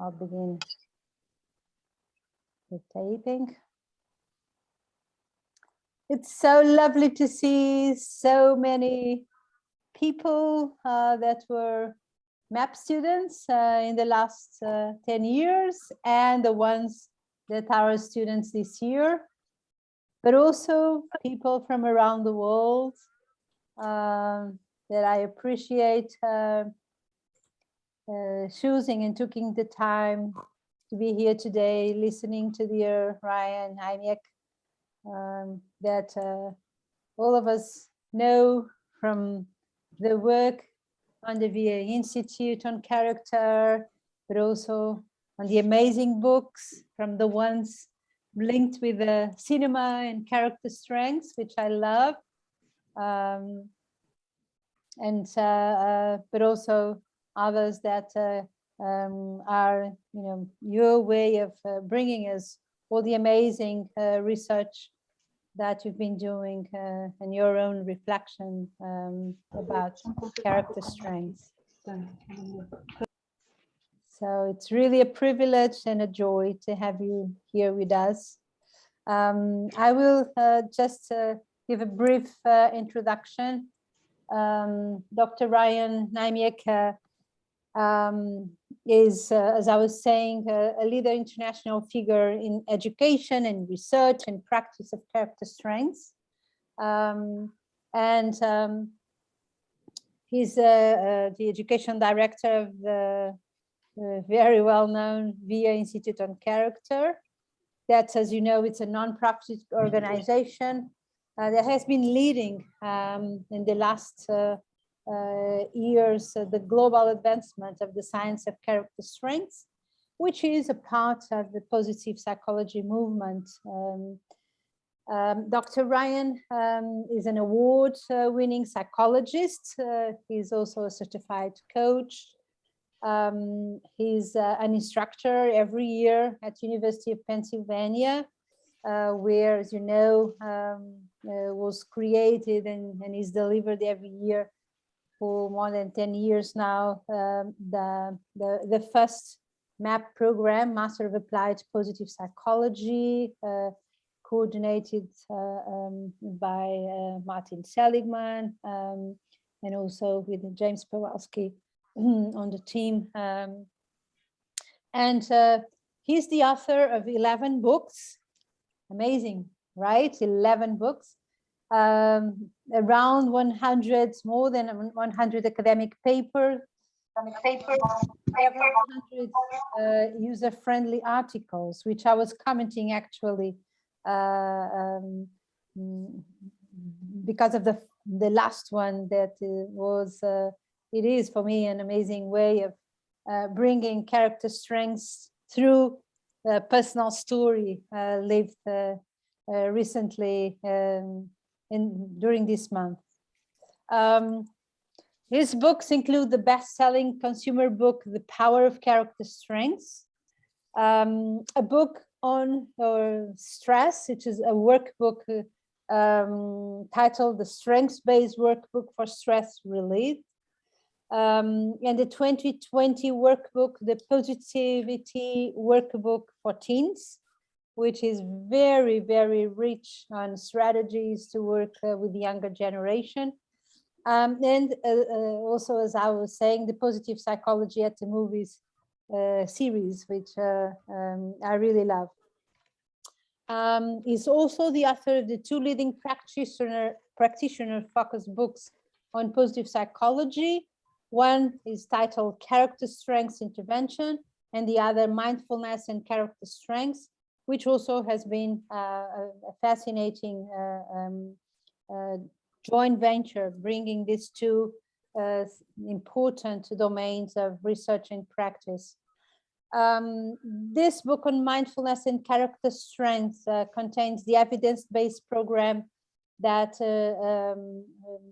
I'll begin the taping. It's so lovely to see so many people that were MAP students in the last 10 years and the ones that are students this year, but also people from around the world that I appreciate choosing and taking the time to be here today, listening to dear Ryan Niemic, that all of us know from the work on the VA Institute on character, but also on the amazing books from the ones linked with the cinema and character strengths, which I love. But also others that are, your way of bringing us all the amazing research that you've been doing and your own reflection about character strengths. So it's really a privilege and a joy to have you here with us. I will just give a brief introduction. Dr. Ryan Niemic is, as I was saying, a leader international figure in education and research and practice of character strengths. He's the education director of the very well-known VA Institute on Character. That, as you know, it's a non-profit organization that has been leading in the last years the global advancement of the science of character strengths, which is a part of the positive psychology movement. Dr. Ryan is an award-winning psychologist. He's also a certified coach. He's an instructor every year at University of Pennsylvania, where, as you know, was created and is delivered every year for more than 10 years now, the first MAP program, Master of Applied Positive Psychology, coordinated by Martin Seligman, and also with James Pawelski on the team. He's the author of 11 books. Amazing, right? 11 books. Around 100, more than 100 academic papers, 100 user-friendly articles, which I was commenting actually because of the last one that was, it is for me an amazing way of bringing character strengths through a personal story lived recently during this month. His books include the best-selling consumer book, The Power of Character Strengths, a book on stress, which is a workbook titled The Strengths-Based Workbook for Stress Relief, and the 2020 workbook, The Positivity Workbook for Teens, which is very, very rich on strategies to work with the younger generation. And also, as I was saying, the Positive Psychology at the Movies series, which I really love. He's also the author of the 2 leading practitioner-focused books on positive psychology. One is titled Character Strengths Intervention, and the other Mindfulness and Character Strengths, which also has been a fascinating joint venture, bringing these 2 important domains of research and practice. This book on mindfulness and character strengths contains the evidence-based program that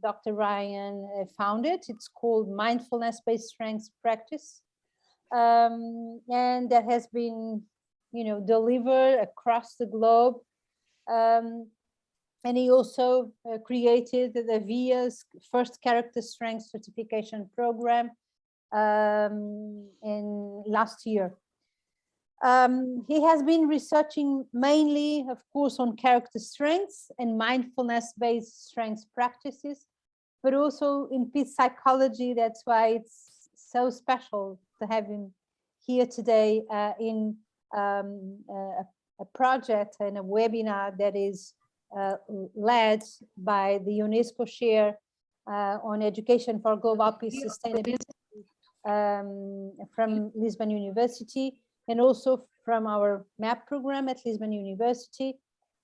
Dr. Ryan founded. It's called Mindfulness-Based Strengths Practice, and that has been, delivered across the globe. And he also created the VIA's first character strength certification program in last year. He has been researching mainly, of course, on character strengths and mindfulness-based strengths practices, but also in peace psychology. That's why it's so special to have him here today in a project and a webinar that is led by the UNESCO Chair on Education for Global Peace Sustainability from Lisbon University, and also from our MAP program at Lisbon University.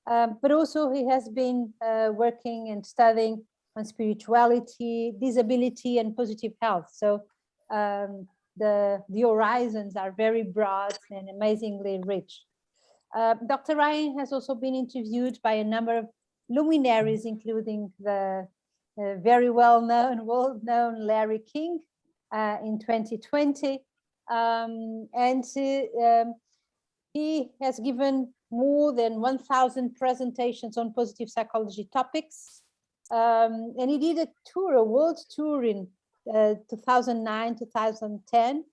But also he has been working and studying on spirituality, disability, and positive health. So the horizons are very broad and amazingly rich. Dr. Ryan has also been interviewed by a number of luminaries, including the very well-known, world-known Larry King in 2020. He has given more than 1,000 presentations on positive psychology topics. And he did a tour, a world tour in 2009, 2010.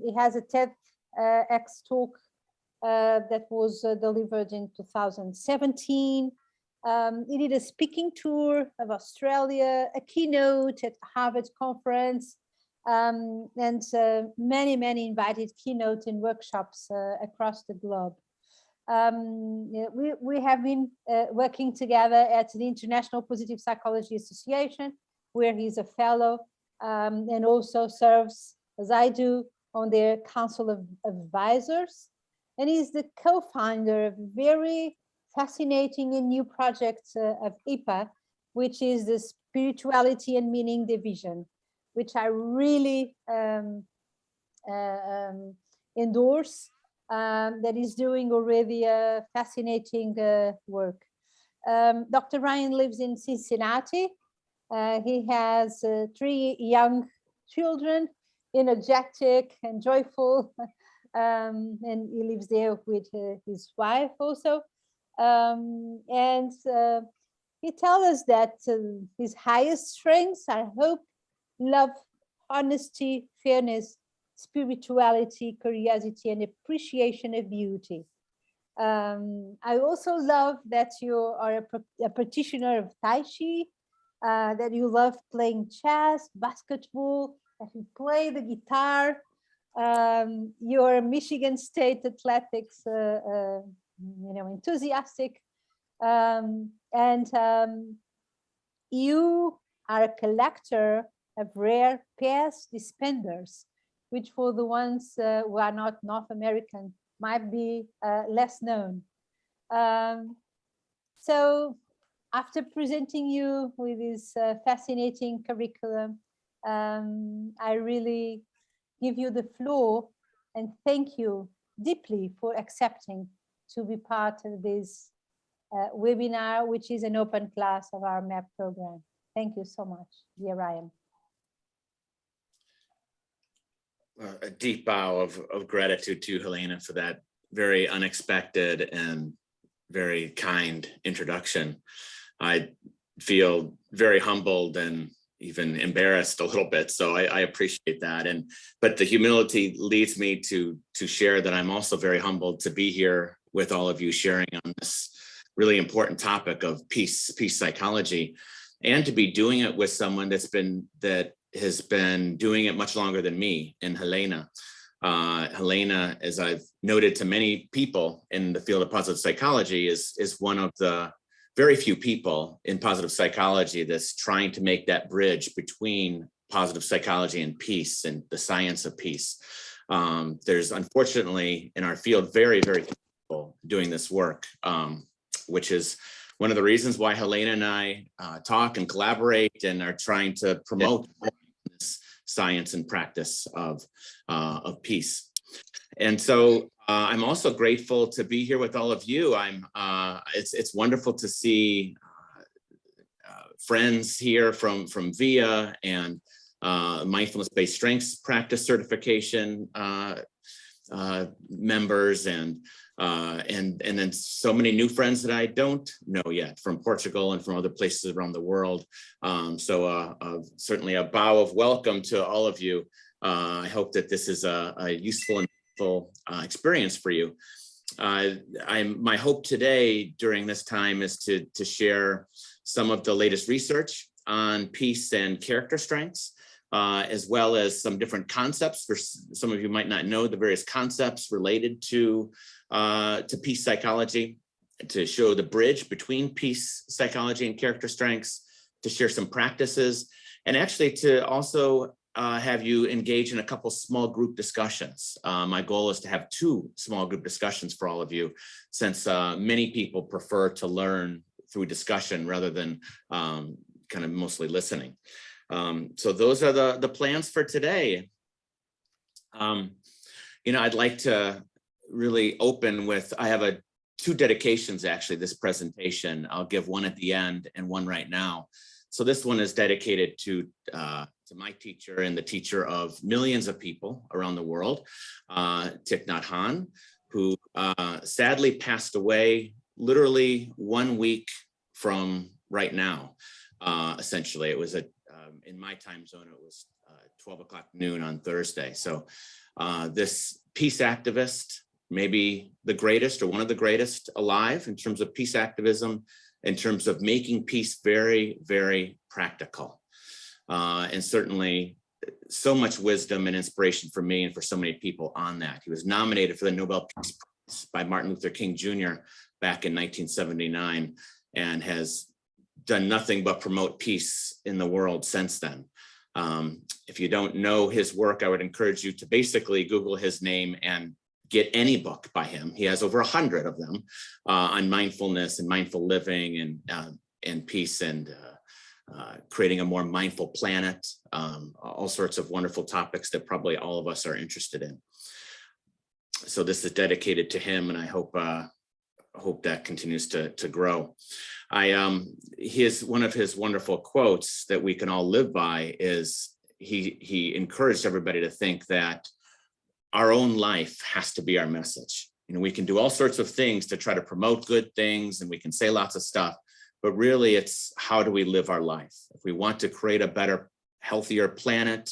He has a TEDx talk that was delivered in 2017. He did a speaking tour of Australia, a keynote at Harvard conference, and many invited keynotes and workshops across the globe. We have been working together at the International Positive Psychology Association, where he's a fellow, and also serves, as I do, on their Council of Advisors. And he's the co-founder of a very fascinating and new project of IPA, which is the Spirituality and Meaning Division, which I really endorse, that is doing already a fascinating work. Dr. Ryan lives in Cincinnati. He has 3 young children, energetic and joyful, and he lives there with his wife also. He tells us that his highest strengths are hope, love, honesty, fairness, spirituality, curiosity, and appreciation of beauty. I also love that you are a practitioner of Tai Chi, that you love playing chess, basketball, that you play the guitar. You're a Michigan State athletics enthusiastic, you are a collector of rare pairs dispenders, which for the ones who are not North American might be less known. So after presenting you with this fascinating curriculum, I really give you the floor and thank you deeply for accepting to be part of this webinar, which is an open class of our MAP program. Thank you so much, dear Ryan. A deep bow of gratitude to Helena for that very unexpected and very kind introduction. I feel very humbled and even embarrassed a little bit, so I appreciate that. But the humility leads me to share that I'm also very humbled to be here with all of you, sharing on this really important topic of peace psychology, and to be doing it with someone that has been doing it much longer than me, in Helena. Helena, as I've noted to many people in the field of positive psychology, is one of the very few people in positive psychology that's trying to make that bridge between positive psychology and peace and the science of peace. There's unfortunately in our field very few people doing this work, which is one of the reasons why Helena and I talk and collaborate and are trying to promote this science and practice of peace. And so I'm also grateful to be here with all of you. It's wonderful to see friends here from VIA and mindfulness-based strengths practice certification members, and then so many new friends that I don't know yet from Portugal and from other places around the world. So certainly a bow of welcome to all of you. I hope that this is a useful and experience for you. My hope today during this time is to share some of the latest research on peace and character strengths, as well as some different concepts. For some of you might not know the various concepts related to peace psychology, to show the bridge between peace psychology and character strengths, to share some practices, and actually to also have you engage in a couple small group discussions. My goal is to have 2 small group discussions for all of you, since many people prefer to learn through discussion rather than kind of mostly listening. So those are the plans for today. I'd like to really open with, I have 2 dedications actually, this presentation. I'll give one at the end and one right now. So this one is dedicated to my teacher and the teacher of millions of people around the world, Thich Nhat Hanh, who sadly passed away literally 1 week from right now. Essentially, it was in my time zone, it was 12 o'clock noon on Thursday. So this peace activist, maybe the greatest or one of the greatest alive in terms of peace activism, in terms of making peace very, very practical. And certainly so much wisdom and inspiration for me and for so many people on that. He was nominated for the Nobel Peace Prize by Martin Luther King Jr. back in 1979, and has done nothing but promote peace in the world since then. If you don't know his work, I would encourage you to basically Google his name and get any book by him. He has over 100 of them on mindfulness and mindful living and peace and creating a more mindful planet, all sorts of wonderful topics that probably all of us are interested in. So this is dedicated to him, and I hope that continues to grow. One of his wonderful quotes that we can all live by is he encouraged everybody to think that our own life has to be our message. We can do all sorts of things to try to promote good things, and we can say lots of stuff, but really it's how do we live our life? If we want to create a better, healthier planet,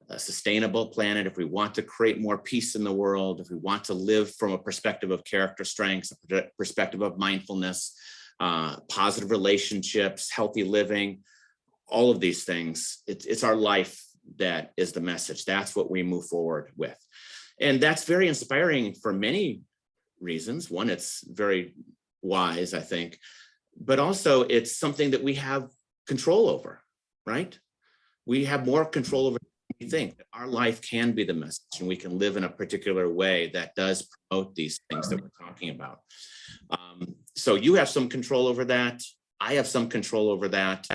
a sustainable planet, if we want to create more peace in the world, if we want to live from a perspective of character strengths, a perspective of mindfulness, positive relationships, healthy living, all of these things, it's our life that is the message. That's what we move forward with. And that's very inspiring for many reasons. One, it's very wise, I think, but also it's something that we have control over, right? We have more control over than we think. Our life can be the message, and we can live in a particular way that does promote these things that we're talking about. So you have some control over that. I have some control over that.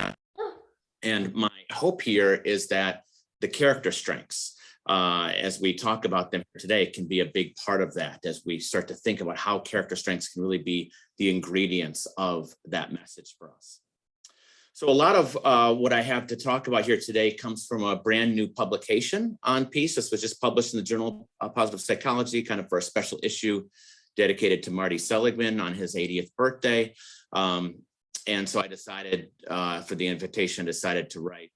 And my hope here is that the character strengths, as we talk about them today, can be a big part of that as we start to think about how character strengths can really be the ingredients of that message for us. So a lot of what I have to talk about here today comes from a brand new publication on peace. This was just published in the journal Positive Psychology, kind of for a special issue dedicated to Marty Seligman on his 80th birthday. And so I decided for the invitation, decided to write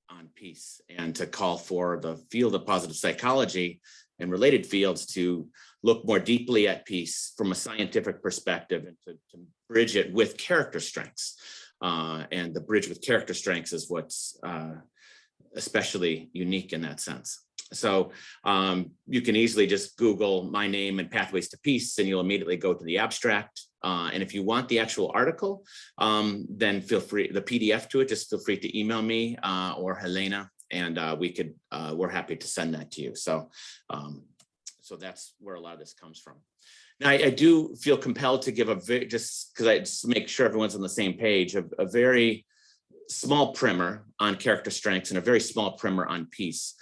on peace and to call for the field of positive psychology and related fields to look more deeply at peace from a scientific perspective and to bridge it with character strengths. And the bridge with character strengths is what's especially unique in that sense. So you can easily just Google my name and Pathways to Peace, and you'll immediately go to the abstract. And if you want the actual article, then feel free, the PDF to it, just feel free to email me or Helena, and we're happy to send that to you. So, so that's where a lot of this comes from. Now, I do feel compelled to give just to make sure everyone's on the same page, a very small primer on character strengths and a very small primer on peace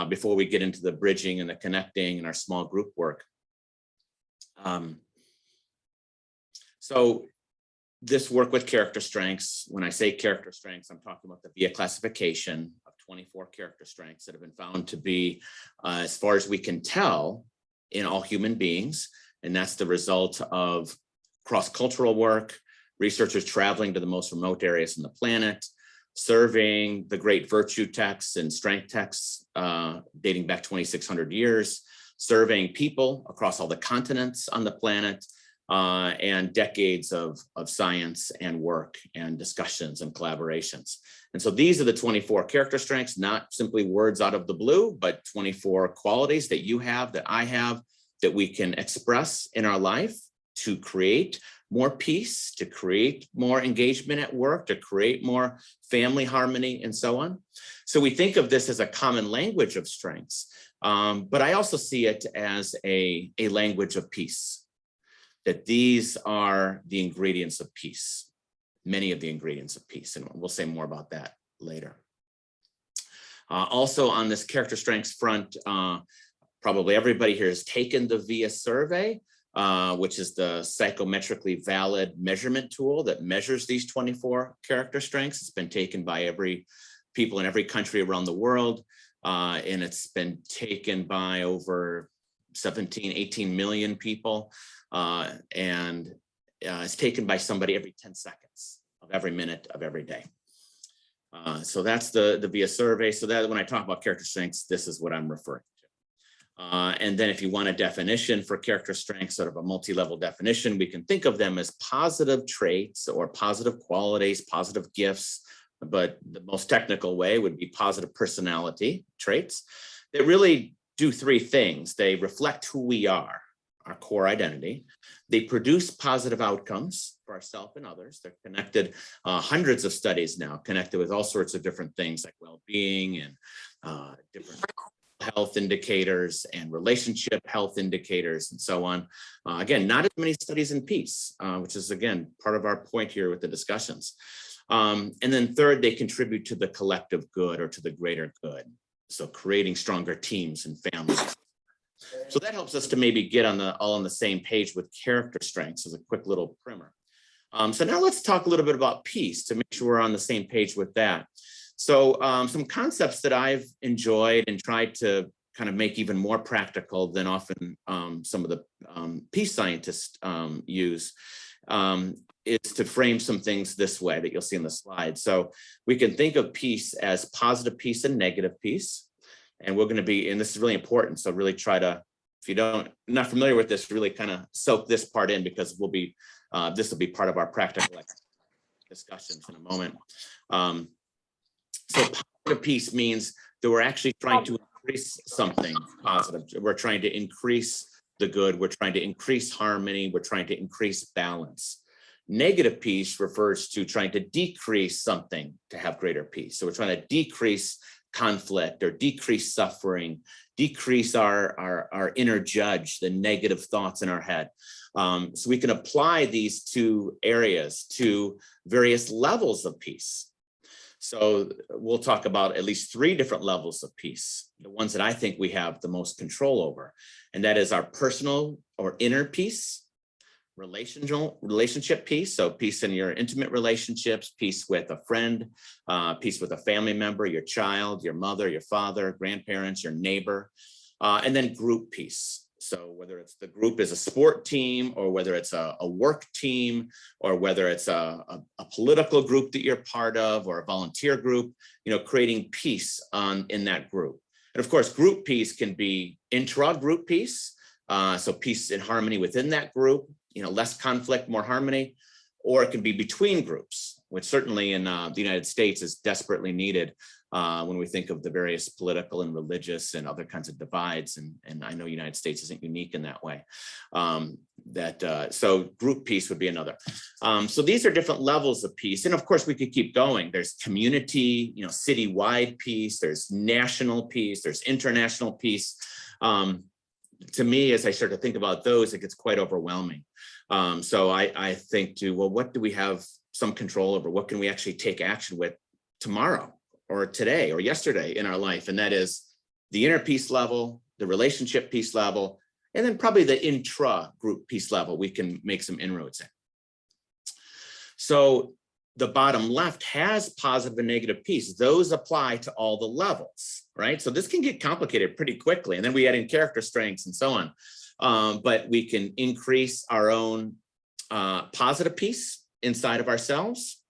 before we get into the bridging and the connecting and our small group work. So this work with character strengths, when I say character strengths, I'm talking about the VIA classification of 24 character strengths that have been found to be, as far as we can tell, in all human beings. And that's the result of cross-cultural work, researchers traveling to the most remote areas on the planet, surveying the great virtue texts and strength texts dating back 2,600 years, surveying people across all the continents on the planet, and decades of science and work and discussions and collaborations. And so these are the 24 character strengths, not simply words out of the blue, but 24 qualities that you have, that I have, that we can express in our life to create more peace, to create more engagement at work, to create more family harmony, and so on. So we think of this as a common language of strengths, but I also see it as a language of peace, that these are the ingredients of peace, many of the ingredients of peace, and we'll say more about that later. Also on this character strengths front, probably everybody here has taken the VIA survey, which is the psychometrically valid measurement tool that measures these 24 character strengths. It's been taken by people in every country around the world, and it's been taken by over 17, 18 million people, and it's taken by somebody every 10 seconds of every minute of every day. So that's the VIA survey. So that when I talk about character strengths, this is what I'm referring to. And then if you want a definition for character strengths, sort of a multi-level definition, we can think of them as positive traits or positive qualities, positive gifts, but the most technical way would be positive personality traits that really do three things. They reflect who we are, our core identity. They produce positive outcomes for ourselves and others. They're connected, hundreds of studies now, connected with all sorts of different things like well-being and different health indicators and relationship health indicators and so on. Again, not as many studies in peace, which is, again, part of our point here with the discussions. And then third, they contribute to the collective good or to the greater good. So creating stronger teams and families. So that helps us to maybe get all on the same page with character strengths as a quick little primer. So now let's talk a little bit about peace to make sure we're on the same page with that. So some concepts that I've enjoyed and tried to kind of make even more practical than often some of the peace scientists use is to frame some things this way that you'll see in the slide. So we can think of peace as positive peace and negative peace. And we're going to be, and this is really important. So really try to, if you're not familiar with this, really kind of soak this part in, because this will be part of our practical discussions in a moment. So positive peace means that we're actually trying to increase something positive. We're trying to increase the good. We're trying to increase harmony. We're trying to increase balance. Negative peace refers to trying to decrease something to have greater peace. So we're trying to decrease conflict or decrease suffering, decrease our inner judge, the negative thoughts in our head. So we can apply these two areas to various levels of peace. So we'll talk about at least 3 different levels of peace, the ones that I think we have the most control over. And that is our personal or inner peace, relationship peace, so peace in your intimate relationships, peace with a friend, peace with a family member, your child, your mother, your father, grandparents, your neighbor, and then group peace. So whether it's the group is a sport team, or whether it's a work team, or whether it's a political group that you're part of, or a volunteer group, creating peace in that group. And of course, group peace can be intra-group peace, so peace and harmony within that group, less conflict, more harmony, or it can be between groups, which certainly in the United States is desperately needed when we think of the various political and religious and other kinds of divides. And I know the United States isn't unique in that way. So group peace would be another. So these are different levels of peace. And of course, we could keep going. There's community, citywide peace, there's national peace, there's international peace. To me, as I start to think about those, it gets quite overwhelming. So I think well, what do we have some control over? What can we actually take action with tomorrow or today or yesterday in our life? And that is the inner peace level, the relationship peace level, and then probably the intra-group peace level we can make some inroads in. So the bottom left has positive and negative peace. Those apply to all the levels, right? So this can get complicated pretty quickly. And then we add in character strengths and so on. But we can increase our own positive peace inside of ourselves,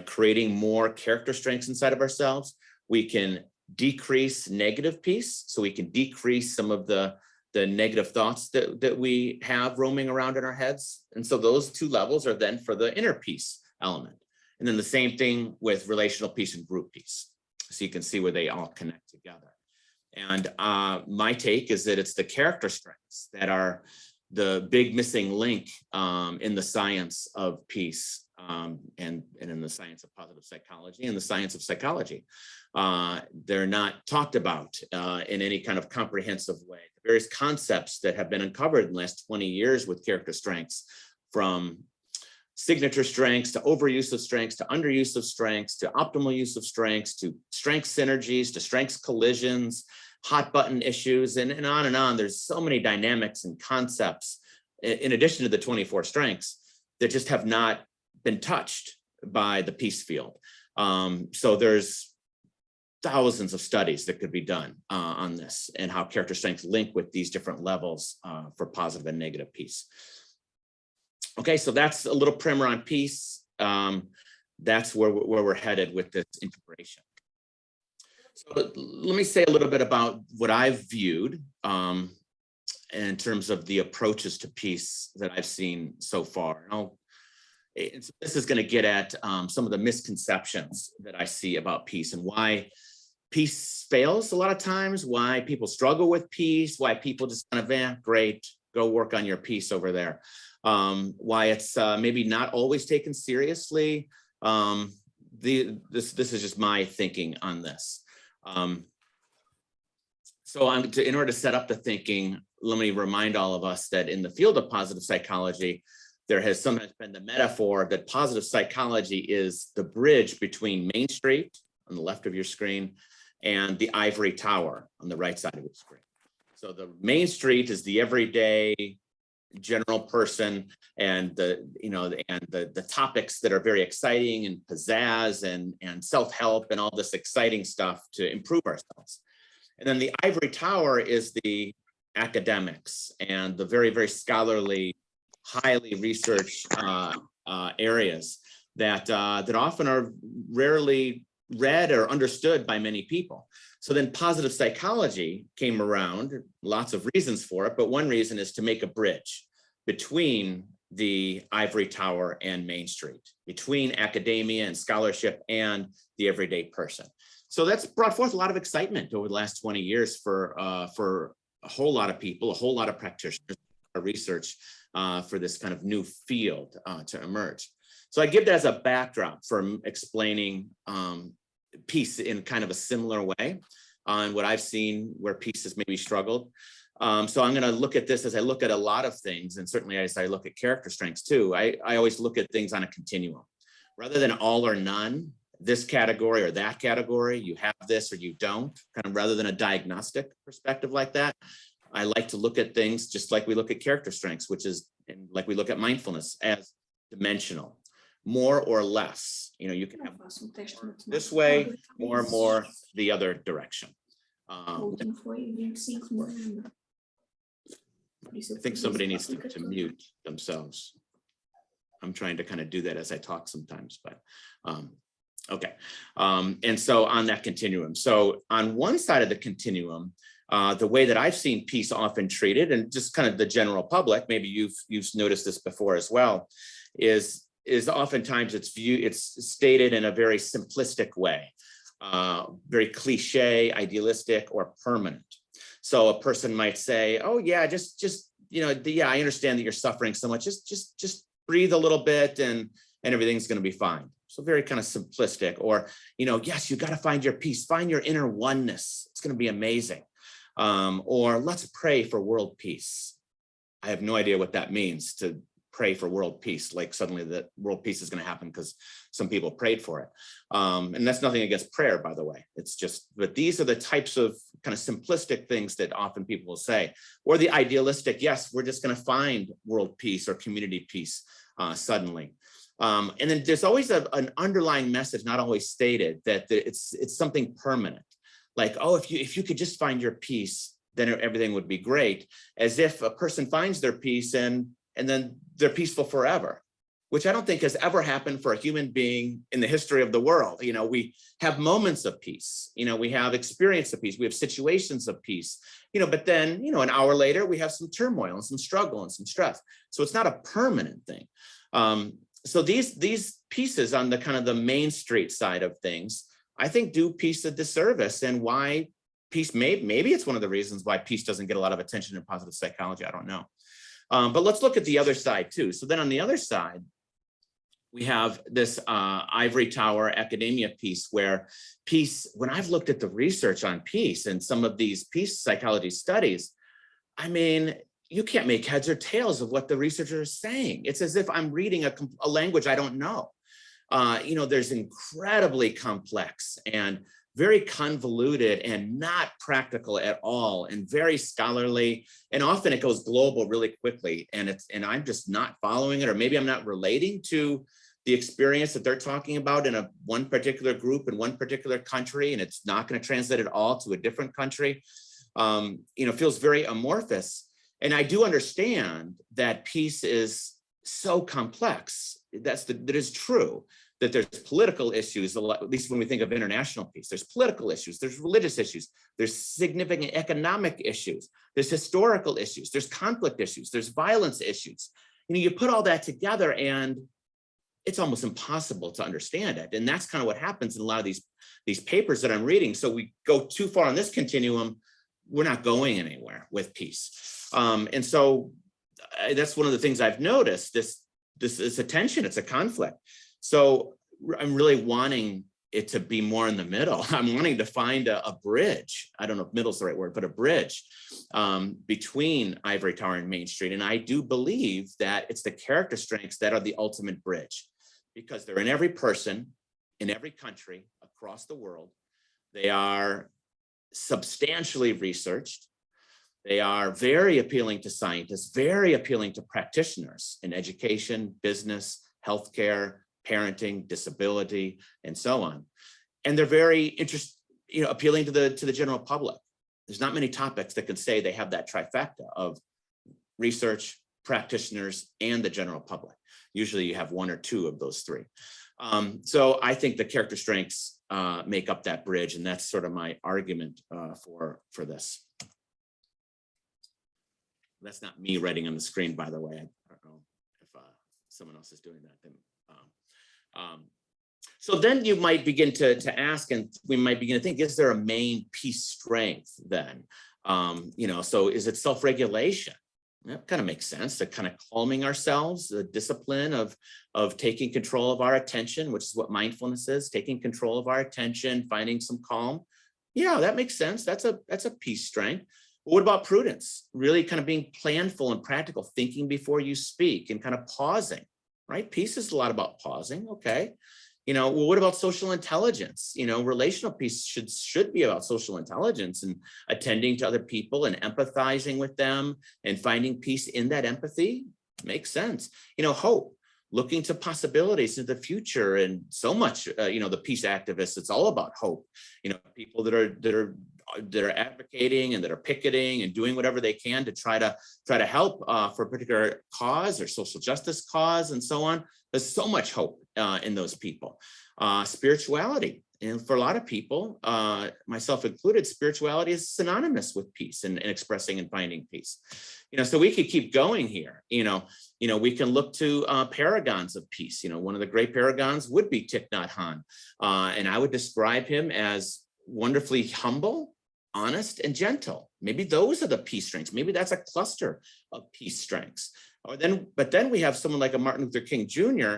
creating more character strengths inside of ourselves. We can decrease negative peace, so we can decrease some of the negative thoughts that we have roaming around in our heads. And so those two levels are then for the inner peace element. And then the same thing with relational peace and group peace. So you can see where they all connect together. And my take is that it's the character strengths that are the big missing link in the science of peace, and in the science of positive psychology and the science of psychology. They're not talked about in any kind of comprehensive way. The various concepts that have been uncovered in the last 20 years with character strengths, from signature strengths to overuse of strengths to underuse of strengths to optimal use of strengths to strength synergies to strengths collisions, hot button issues, and on and on. There's so many dynamics and concepts in addition to the 24 strengths that just have not been touched by the peace field. So there's thousands of studies that could be done on this and how character strengths link with these different levels for positive and negative peace. Okay, so that's a little primer on peace. That's where we're headed with this integration. So let me say a little bit about what I've viewed in terms of the approaches to peace that I've seen so far. This is going to get at some of the misconceptions that I see about peace and why peace fails a lot of times, why people struggle with peace, why people just kind of, great, go work on your peace over there. Why it's maybe not always taken seriously. This is just my thinking on this. So in order to set up the thinking, let me remind all of us that in the field of positive psychology, there has sometimes been the metaphor that positive psychology is the bridge between Main Street on the left of your screen and the ivory tower on the right side of your screen. So the Main Street is the everyday general person and the topics that are very exciting and pizzazz and self-help and all this exciting stuff to improve ourselves. And then the ivory tower is the academics and the very, very scholarly, highly researched areas that often are rarely read or understood by many people. So then positive psychology came around, lots of reasons for it, but one reason is to make a bridge between the ivory tower and Main Street, between academia and scholarship and the everyday person. So that's brought forth a lot of excitement over the last 20 years for a whole lot of people, a whole lot of practitioners, research for this kind of new field to emerge. So I give that as a backdrop for explaining peace in kind of a similar way on what I've seen where peace has maybe struggled. So I'm going to look at this as I look at a lot of things, and certainly as I look at character strengths too. I always look at things on a continuum rather than all or none, this category or that category, you have this or you don't, kind of rather than a diagnostic perspective like that. I like to look at things just like we look at character strengths, which is like we look at mindfulness as dimensional, more or less. You can have this way, more the other direction. I think somebody needs to mute themselves. I'm trying to kind of do that as I talk sometimes, but okay. And so on that continuum, so on one side of the continuum, the way that I've seen peace often treated, and just kind of the general public, maybe you've noticed this before as well, is oftentimes it's stated in a very simplistic way, very cliche, idealistic, or permanent. So a person might say, "Oh yeah, yeah, I understand that you're suffering so much. Just breathe a little bit, and everything's going to be fine." So very kind of simplistic. Or yes, you got to find your peace, find your inner oneness. It's going to be amazing. Or let's pray for world peace. I have no idea what that means, to pray for world peace, like suddenly that world peace is going to happen because some people prayed for it. And that's nothing against prayer, by the way. It's just, but these are the types of kind of simplistic things that often people will say. Or the idealistic, yes, we're just going to find world peace or community peace suddenly. And then there's always an underlying message, not always stated, that it's something permanent. Like, oh, if you could just find your peace, then everything would be great. As if a person finds their peace and then they're peaceful forever. which I don't think has ever happened for a human being in the history of the world. You know, we have moments of peace, you know, we have experience of peace, we have situations of peace, you know, but then, you know, an hour later, we have some turmoil and some struggle and some stress. So it's not a permanent thing. So these pieces on the kind of the Main Street side of things, I think do peace a disservice, and why peace, maybe it's one of the reasons why peace doesn't get a lot of attention in positive psychology. I don't know. But let's look at the other side too. So then on the other side, we have this ivory tower academia piece, where peace, when I've looked at the research on peace and some of these peace psychology studies, I mean, you can't make heads or tails of what the researchers are saying. It's as if I'm reading a language I don't know. You know, there's incredibly complex and very convoluted and not practical at all, and very scholarly, and often it goes global really quickly, and I'm just not following it, or maybe I'm not relating to the experience that they're talking about in one particular group in one particular country, and it's not going to translate at all to a different country. You know, feels very amorphous. And I do understand that peace is so complex. That is true, that there's political issues, at least when we think of international peace. There's political issues, there's religious issues, there's significant economic issues, there's historical issues, there's conflict issues, there's violence issues. You know, you put all that together and it's almost impossible to understand it. And that's kind of what happens in a lot of these papers that I'm reading. So we go too far on this continuum, we're not going anywhere with peace. And so that's one of the things I've noticed, this is a tension, it's a conflict. So I'm really wanting it to be more in the middle. I'm wanting to find a bridge. I don't know if middle is the right word, but a bridge between Ivory Tower and Main Street. And I do believe that it's the character strengths that are the ultimate bridge, because they're in every person, in every country across the world. They are substantially researched. They are very appealing to scientists, very appealing to practitioners in education, business, healthcare, parenting, disability, and so on. And they're very appealing to the general public. There's not many topics that can say they have that trifecta of research, practitioners, and the general public. Usually you have one or two of those three. So I think the character strengths make up that bridge, and that's sort of my argument for this. That's not me writing on the screen, by the way. I don't know if someone else is doing that. So then you might begin to ask, and we might begin to think, is there a main peace strength then? So is it self-regulation? That kind of makes sense, the kind of calming ourselves, the discipline of taking control of our attention, which is what mindfulness is, taking control of our attention, finding some calm. Yeah, that makes sense. That's a peace strength. But what about prudence? Really kind of being planful and practical, thinking before you speak and kind of pausing, right? Peace is a lot about pausing, okay? Well, what about social intelligence? Relational peace should be about social intelligence and attending to other people and empathizing with them and finding peace in that empathy. Makes sense. Hope, looking to possibilities in the future, and so much, the peace activists, it's all about hope. People that are advocating and that are picketing and doing whatever they can to try to help for a particular cause or social justice cause and so on. There's so much hope in those people. Spirituality, and for a lot of people, myself included, spirituality is synonymous with peace and expressing and finding peace. So we could keep going here. We can look to paragons of peace. One of the great paragons would be Thich Nhat Hanh, and I would describe him as wonderfully humble, honest, and gentle. Maybe those are the peace strengths. Maybe that's a cluster of peace strengths. But then we have someone like a Martin Luther King Jr.,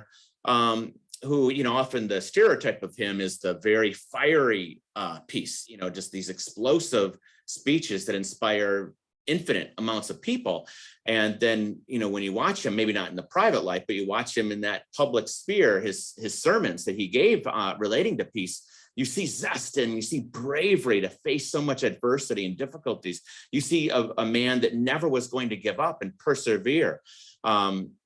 who, often the stereotype of him is the very fiery peace, just these explosive speeches that inspire infinite amounts of people. And then, when you watch him, maybe not in the private life, but you watch him in that public sphere, his sermons that he gave relating to peace, you see zest and you see bravery to face so much adversity and difficulties. You see a man that never was going to give up and persevere.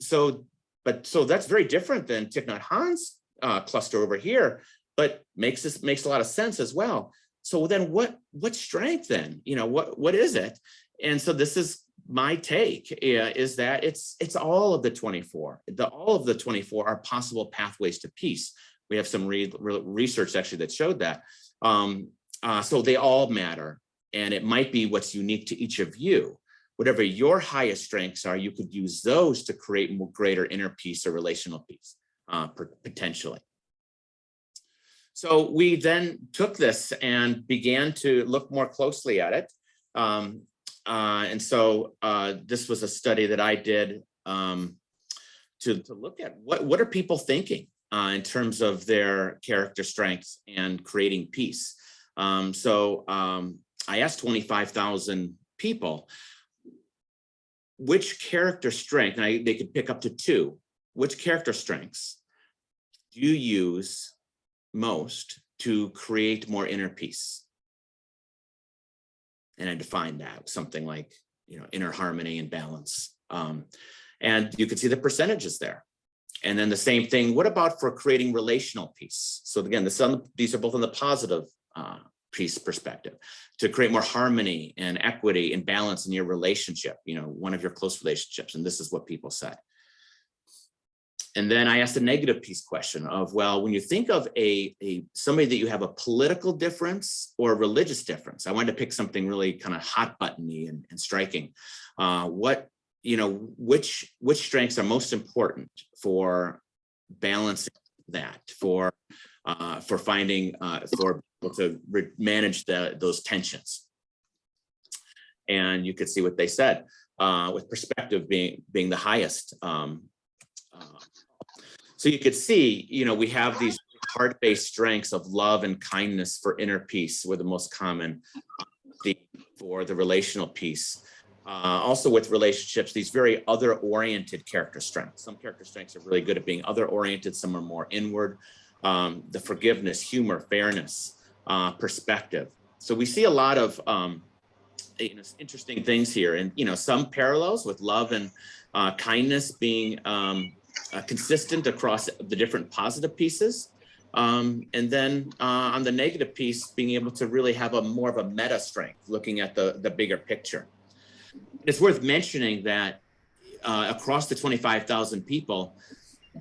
So that's very different than Thich Nhat Hanh's cluster over here, but makes a lot of sense as well. So then what strength then? What is it? And so this is my take is that it's all of the 24. All of the 24 are possible pathways to peace. We have some research actually that showed that. So they all matter, and it might be what's unique to each of you. Whatever your highest strengths are, you could use those to create more greater inner peace or relational peace, potentially. So we then took this and began to look more closely at it. And so this was a study that I did to look at what are people thinking in terms of their character strengths and creating peace. So I asked 25,000 people, which character strength, and they could pick up to 2, which character strengths do you use most to create more inner peace? And I defined that something like, inner harmony and balance. And you can see the percentages there. And then the same thing, what about for creating relational peace? So again, these are both on the positive peace perspective, to create more harmony and equity and balance in your relationship, one of your close relationships. And this is what people said. And then I asked a negative peace question of, well, when you think of somebody that you have a political difference or a religious difference, I wanted to pick something really kind of hot buttony and striking. Which strengths are most important for balancing that, for finding, for people to manage those tensions. And you could see what they said, with perspective being the highest. So you could see, we have these heart-based strengths of love and kindness for inner peace were the most common for the relational peace. Also with relationships, these very other-oriented character strengths. Some character strengths are really good at being other-oriented, some are more inward. The forgiveness, humor, fairness, perspective. So we see a lot of interesting things here, and some parallels with love and kindness being consistent across the different positive pieces, and then on the negative piece, being able to really have more of a meta strength, looking at the bigger picture. It's worth mentioning that across the 25,000 people,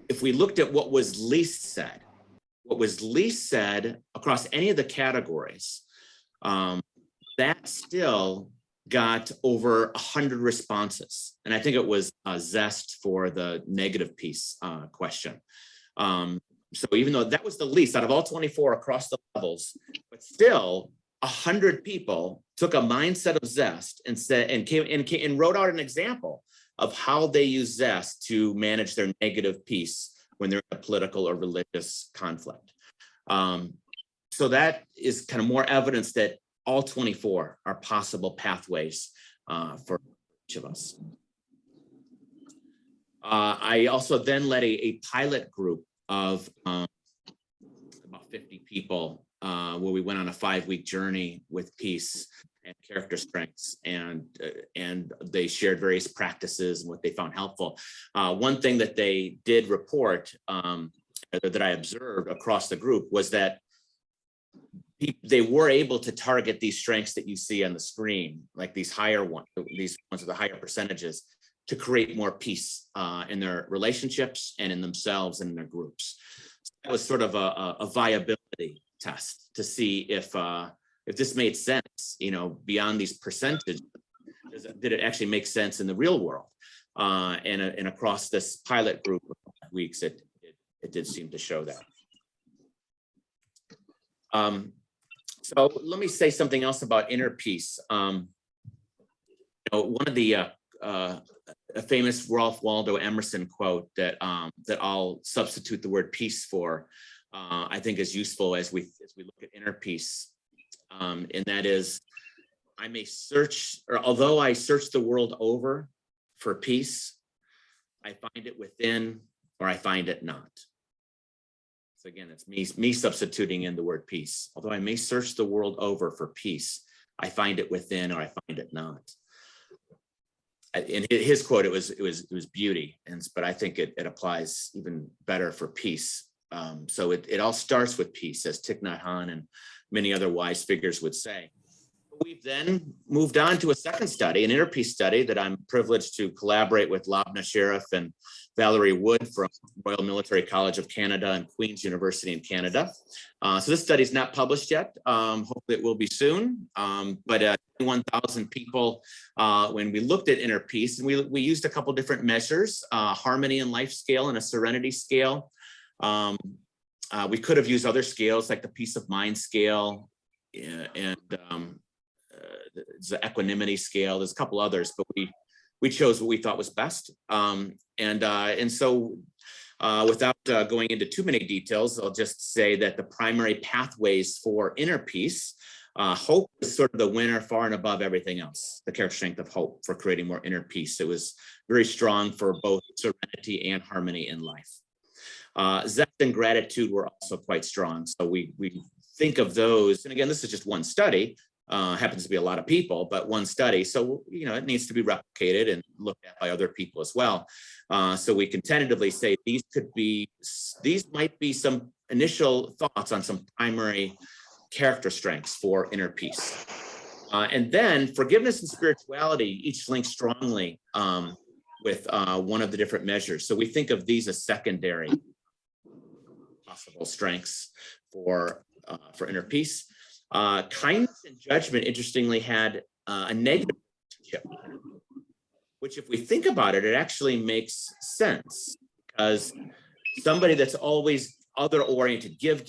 if we looked at what was least said across any of the categories, that still got over 100 responses. And I think it was zest for the negative piece question. So even though that was the least out of all 24 across the levels, but still 100 people took a mindset of zest and said, and wrote out an example of how they use zest to manage their negative piece when they're in a political or religious conflict. So that is kind of more evidence that all 24 are possible pathways for each of us. I also then led a pilot group of about 50 people where we went on a 5-week journey with peace and character strengths, and they shared various practices and what they found helpful. One thing that they did report that I observed across the group was that they were able to target these strengths that you see on the screen, like these ones with the higher percentages, to create more peace in their relationships and in themselves and in their groups. So that was sort of a viability test to see if this made sense, beyond these percentages. Did it actually make sense in the real world? And across this pilot group of weeks, it did seem to show that. So let me say something else about inner peace. One of the a famous Ralph Waldo Emerson quote that I'll substitute the word peace for, I think is useful as we look at inner peace, and that is, although I search the world over for peace, I find it within, or I find it not. So again, it's me substituting in the word peace. Although I may search the world over for peace, I find it within, or I find it not. In his quote, it was beauty, but I think it applies even better for peace. So it all starts with peace, as Thich Nhat Hanh and many other wise figures would say. We've then moved on to a second study, an inner peace study that I'm privileged to collaborate with Labna Sheriff and Valerie Wood from Royal Military College of Canada and Queen's University in Canada. So this study is not published yet. Hopefully it will be soon. But 1,000 people, when we looked at inner peace, and we used a couple different measures, harmony and life scale and a serenity scale. We could have used other scales like the peace of mind scale and the equanimity scale. There's a couple others, but we chose what we thought was best. And so without going into too many details, I'll just say that the primary pathways for inner peace, hope is sort of the winner far and above everything else, the character strength of hope for creating more inner peace. It was very strong for both serenity and harmony in life. Zest and gratitude were also quite strong. So we think of those, and again, this is just one study, happens to be a lot of people, but one study. So, it needs to be replicated and looked at by other people as well. So we can tentatively say these might be some initial thoughts on some primary character strengths for inner peace. And then forgiveness and spirituality each link strongly with one of the different measures. So we think of these as secondary possible strengths for inner peace. Kindness and judgment, interestingly, had a negative relationship, which if we think about it, it actually makes sense, because somebody that's always other-oriented, give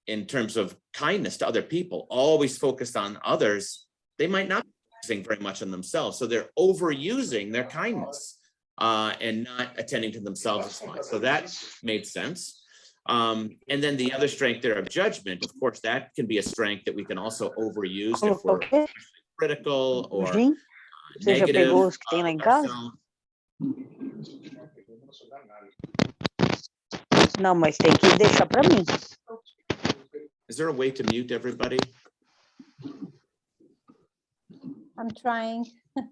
in terms of kindness to other people, always focused on others, they might not be focusing very much on themselves. So they're overusing their kindness and not attending to themselves as much. So that made sense. And then the other strength there of judgment, of course, that can be a strength that we can also overuse if we're critical or negative. Não, mas tem que deixar para mim. Is there a way to mute everybody? I'm trying.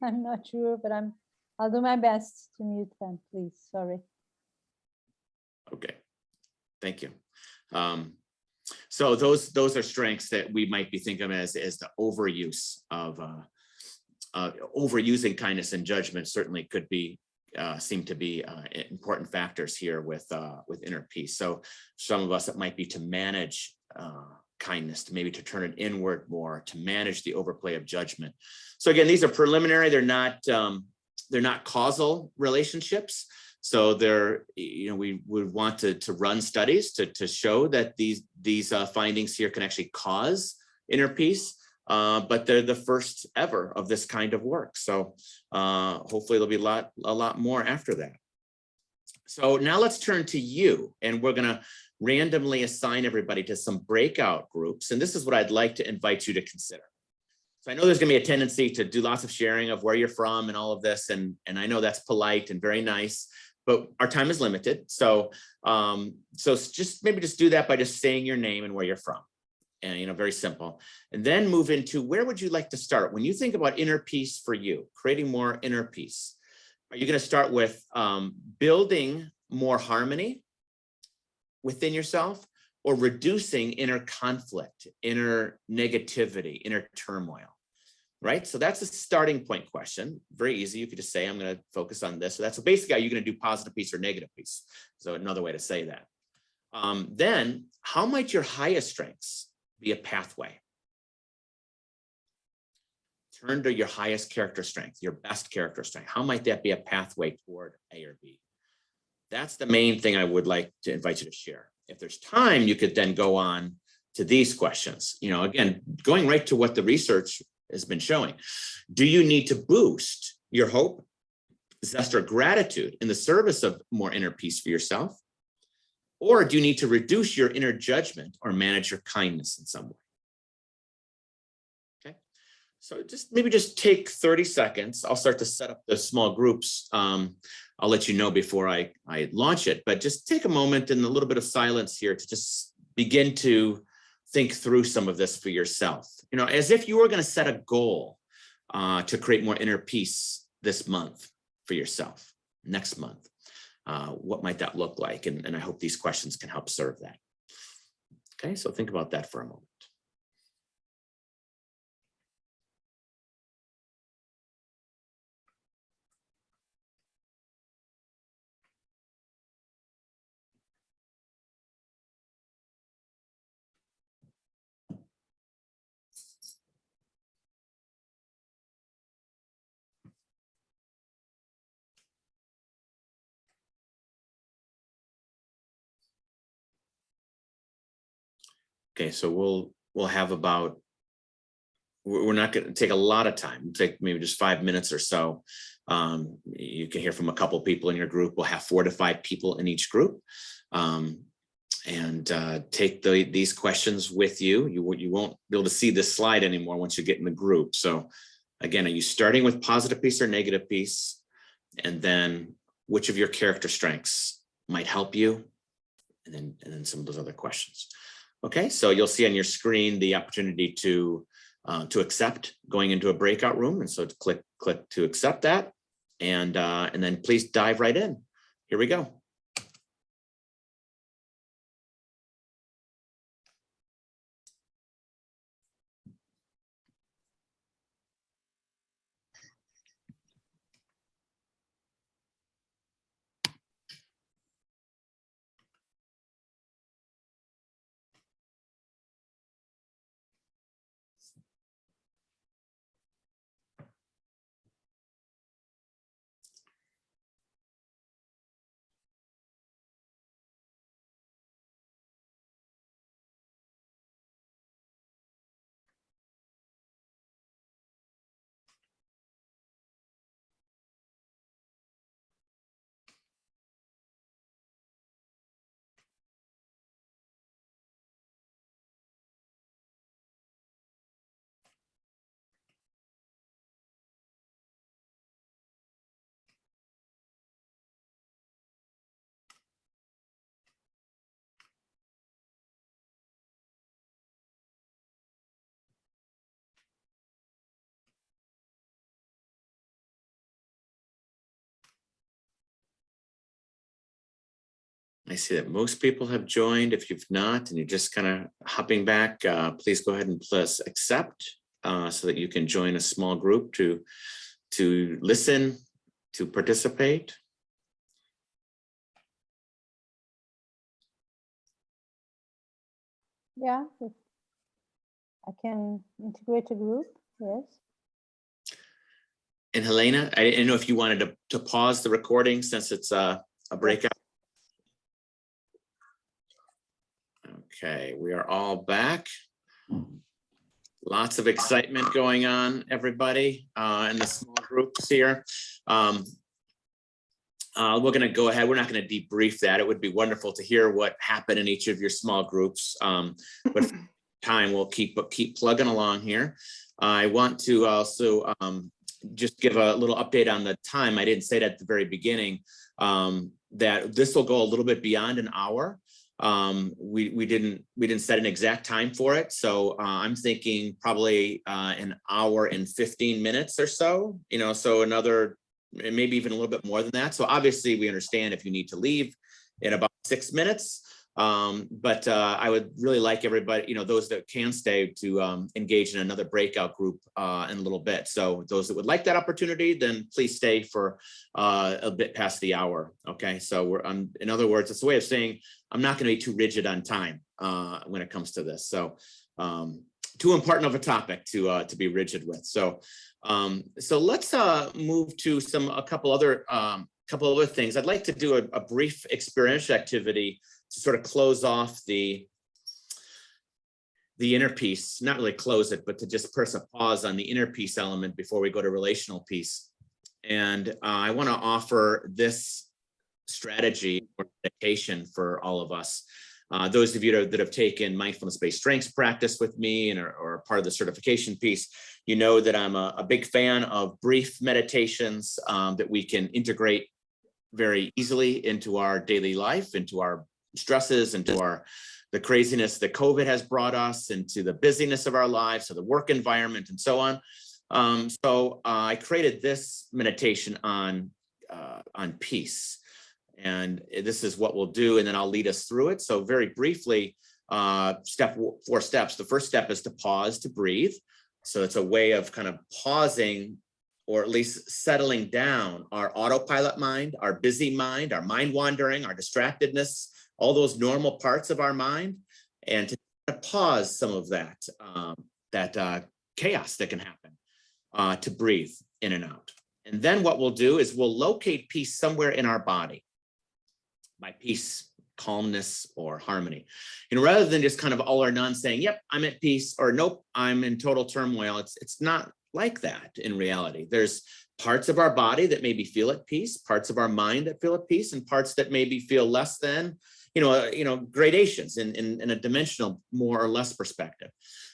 I'm not sure, but I'll do my best to mute them, please. Sorry. Okay. Thank you. So those are strengths that we might be thinking of as the overuse of overusing kindness and judgment certainly could be seem to be important factors here with inner peace. So some of us, it might be to manage kindness, to maybe to turn it inward more, to manage the overplay of judgment. So again, these are preliminary. They're not causal relationships. So we would want to run studies to show that these findings here can actually cause inner peace, but they're the first ever of this kind of work. So hopefully there'll be a lot more after that. So now let's turn to you, and we're going to randomly assign everybody to some breakout groups. And this is what I'd like to invite you to consider. So I know there's going to be a tendency to do lots of sharing of where you're from and all of this, and I know that's polite and very nice, but our time is limited. So just do that by just saying your name and where you're from, and very simple. And then move into, where would you like to start when you think about inner peace for you, creating more inner peace? Are you going to start with building more harmony within yourself, or reducing inner conflict, inner negativity, inner turmoil? Right? So that's a starting point question. Very easy. You could just say, I'm going to focus on this. So that's basically, are you going to do positive peace or negative peace? So another way to say that. Then how might your highest strengths be a pathway? Turn to your highest character strength, your best character strength. How might that be a pathway toward A or B? That's the main thing I would like to invite you to share. If there's time, you could then go on to these questions. Again, going right to what the research has been showing. Do you need to boost your hope, zest, or gratitude in the service of more inner peace for yourself? Or do you need to reduce your inner judgment or manage your kindness in some way? Okay, so maybe take 30 seconds. I'll start to set up the small groups. I'll let you know before I launch it, but just take a moment and a little bit of silence here to just begin to think through some of this for yourself. As if you were going to set a goal to create more inner peace this month for yourself, next month. What might that look like? And I hope these questions can help serve that. Okay, so think about that for a moment. Okay, so we'll have about, we're not going to take a lot of time. It'll take maybe just 5 minutes or so. You can hear from a couple people in your group. We'll have 4 to 5 people in each group. And take these questions with you. You won't be able to see this slide anymore once you get in the group. So again, are you starting with positive piece or negative piece? And then which of your character strengths might help you? And then some of those other questions. Okay, so you'll see on your screen the opportunity to accept going into a breakout room. And so to click to accept that. And then please dive right in. Here we go. I see that most people have joined. If you've not, and you're just kind of hopping back, please go ahead and press accept so that you can join a small group to listen, to participate. Yeah, I can integrate a group, yes. And Helena, I didn't know if you wanted to pause the recording since it's a breakout. Okay, we are all back. Lots of excitement going on, everybody, in the small groups here. We're going to go ahead. We're not going to debrief that. It would be wonderful to hear what happened in each of your small groups. But for time, we'll keep plugging along here. I want to also just give a little update on the time. I didn't say that at the very beginning, that this will go a little bit beyond an hour. We didn't set an exact time for it. So I'm thinking probably an hour and 15 minutes or so, so another, maybe even a little bit more than that. So obviously we understand if you need to leave in about 6 minutes. But I would really like everybody, those that can stay, to engage in another breakout group in a little bit. So those that would like that opportunity, then please stay for a bit past the hour. Okay, so in other words, it's a way of saying I'm not going to be too rigid on time when it comes to this. So too important of a topic to be rigid with. So let's move to a couple other things. I'd like to do a brief experiential activity to sort of close off the inner piece, not really close it, but to just press a pause on the inner piece element before we go to relational piece. And I want to offer this strategy or meditation for all of us. Those of you that have taken mindfulness-based strengths practice with me and are part of the certification piece, you know that I'm a big fan of brief meditations that we can integrate very easily into our daily life, into our stresses, into the craziness that COVID has brought us, into the busyness of our lives, so the work environment and so on. So I created this meditation on peace. And this is what we'll do, and then I'll lead us through it. So very briefly, 4 steps. The first step is to pause, to breathe. So it's a way of kind of pausing, or at least settling down our autopilot mind, our busy mind, our mind wandering, our distractedness, all those normal parts of our mind, and to pause some of that chaos that can happen, to breathe in and out. And then what we'll do is we'll locate peace somewhere in our body. By peace, calmness or harmony. Rather than just kind of all or none saying, yep, I'm at peace, or nope, I'm in total turmoil. It's not like that in reality. There's parts of our body that maybe feel at peace, parts of our mind that feel at peace, and parts that maybe feel less than, gradations in a dimensional more or less perspective.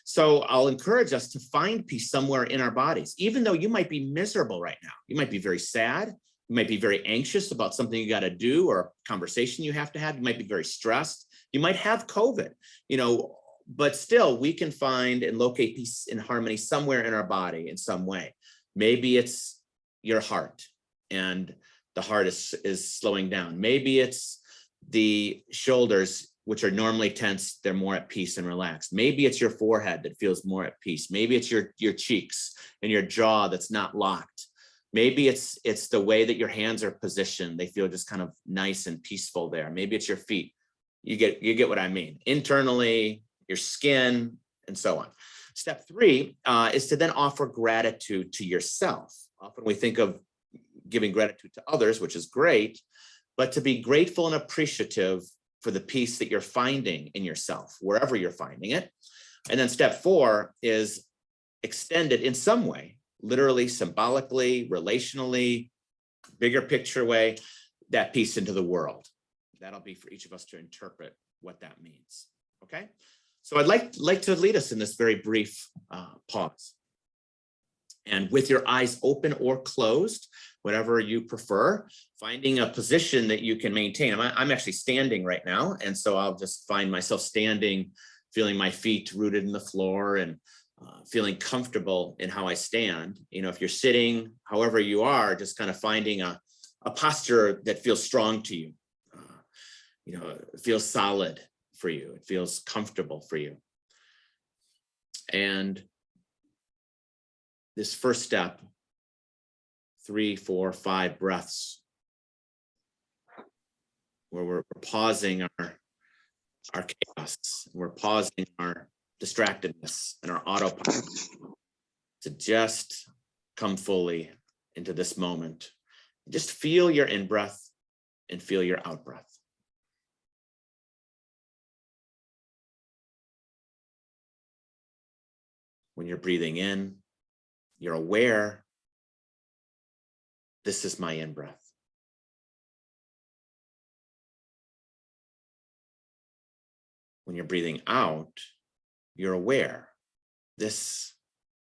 So I'll encourage us to find peace somewhere in our bodies, even though you might be miserable right now. You might be very sad. You might be very anxious about something you got to do or a conversation you have to have. You might be very stressed. You might have COVID, but still we can find and locate peace and harmony somewhere in our body in some way. Maybe it's your heart and the heart is slowing down. Maybe it's the shoulders, which are normally tense, they're more at peace and relaxed. Maybe it's your forehead that feels more at peace. Maybe it's your cheeks and your jaw that's not locked. Maybe it's the way that your hands are positioned. They feel just kind of nice and peaceful there. Maybe it's your feet. You get what I mean. Internally, your skin, and so on. Step 3 is to then offer gratitude to yourself. Often we think of giving gratitude to others, which is great, but to be grateful and appreciative for the peace that you're finding in yourself, wherever you're finding it. And then step 4 is extend it in some way, literally, symbolically, relationally, bigger picture way, that peace into the world. That'll be for each of us to interpret what that means. Okay, so I'd like to lead us in this very brief pause. And with your eyes open or closed, whatever you prefer, finding a position that you can maintain. I'm actually standing right now, and so I'll just find myself standing, feeling my feet rooted in the floor and feeling comfortable in how I stand. If you're sitting, however you are, just kind of finding a posture that feels strong to you. It feels solid for you. It feels comfortable for you. And this first step, 3, 4, 5 breaths, where we're pausing our chaos, we're pausing our distractedness and our autopilot to just come fully into this moment. Just feel your in-breath and feel your out-breath. When you're breathing in, you're aware, this is my in-breath. When you're breathing out, you're aware, this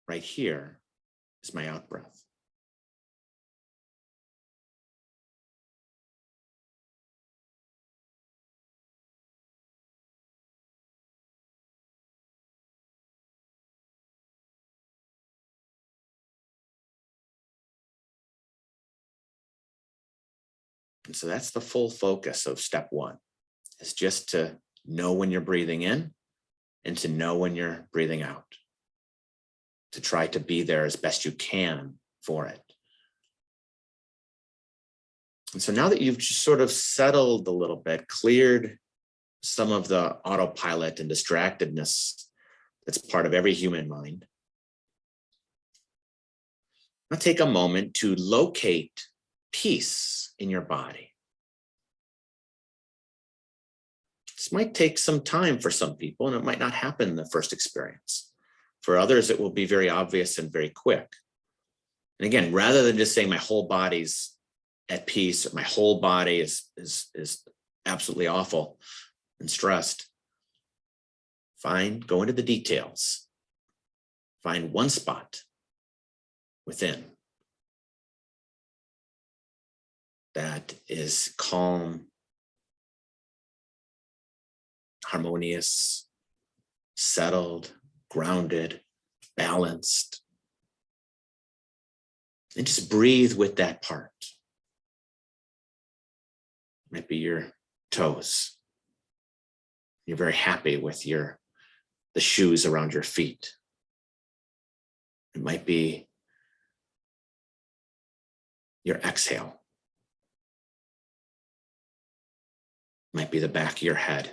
right here is my out-breath. And so that's the full focus of step 1, is just to know when you're breathing in and to know when you're breathing out, to try to be there as best you can for it. And so now that you've just sort of settled a little bit, cleared some of the autopilot and distractedness that's part of every human mind, now take a moment to locate peace in your body. This might take some time for some people, and it might not happen in the first experience. For others, it will be very obvious and very quick. And again, rather than just saying my whole body's at peace, or my whole body is absolutely awful and stressed, go into the details. Find one spot within that is calm, harmonious, settled, grounded, balanced. And just breathe with that part. It might be your toes. You're very happy with the shoes around your feet. It might be your exhale. It might be the back of your head.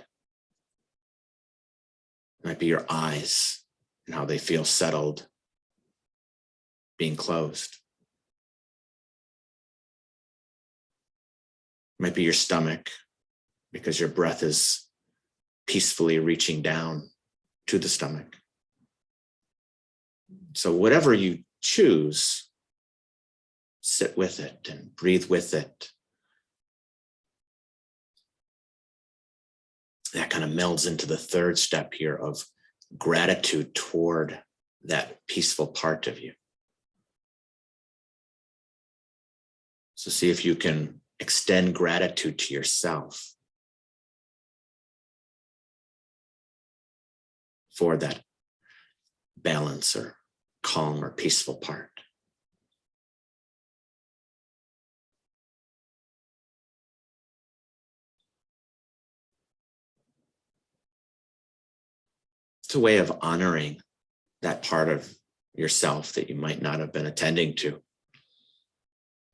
It might be your eyes and how they feel settled, being closed. It might be your stomach because your breath is peacefully reaching down to the stomach. So whatever you choose, sit with it and breathe with it. That kind of melds into the third step here of gratitude toward that peaceful part of you. So see if you can extend gratitude to yourself for that balance or calm or peaceful part. It's a way of honoring that part of yourself that you might not have been attending to.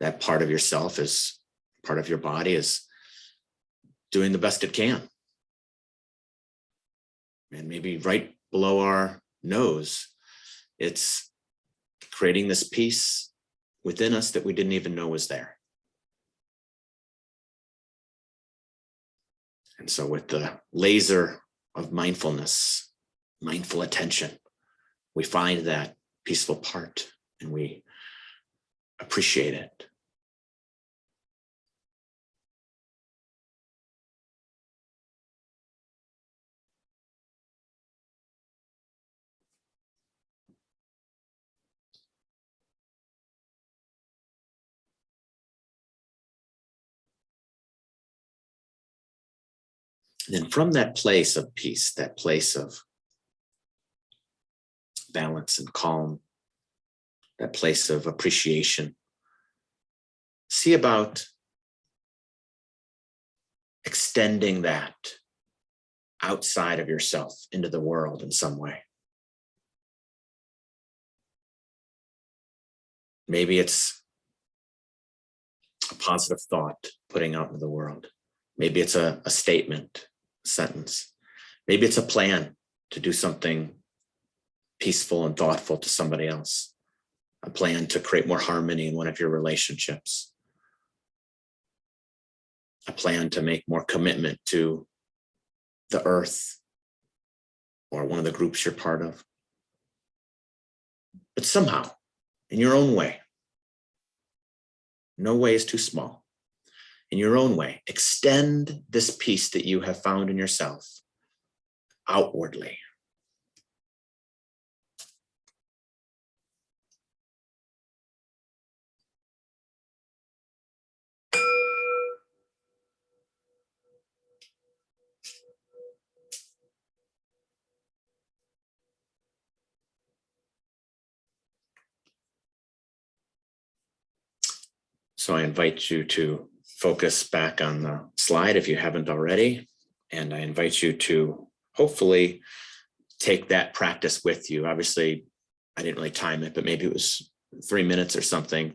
That part of yourself is part of your body is doing the best it can. And maybe right below our nose, it's creating this peace within us that we didn't even know was there. And so with the laser of mindfulness, mindful attention, we find that peaceful part and we appreciate it. And then from that place of peace, that place of balance and calm, that place of appreciation, see about extending that outside of yourself into the world in some way. Maybe it's a positive thought putting out into the world. Maybe it's a statement, a sentence. Maybe it's a plan to do something peaceful and thoughtful to somebody else. A plan to create more harmony in one of your relationships. A plan to make more commitment to the earth or one of the groups you're part of. But somehow, in your own way, no way is too small. In your own way, extend this peace that you have found in yourself outwardly. So I invite you to focus back on the slide if you haven't already. And I invite you to hopefully take that practice with you. Obviously, I didn't really time it, but maybe it was 3 minutes or something.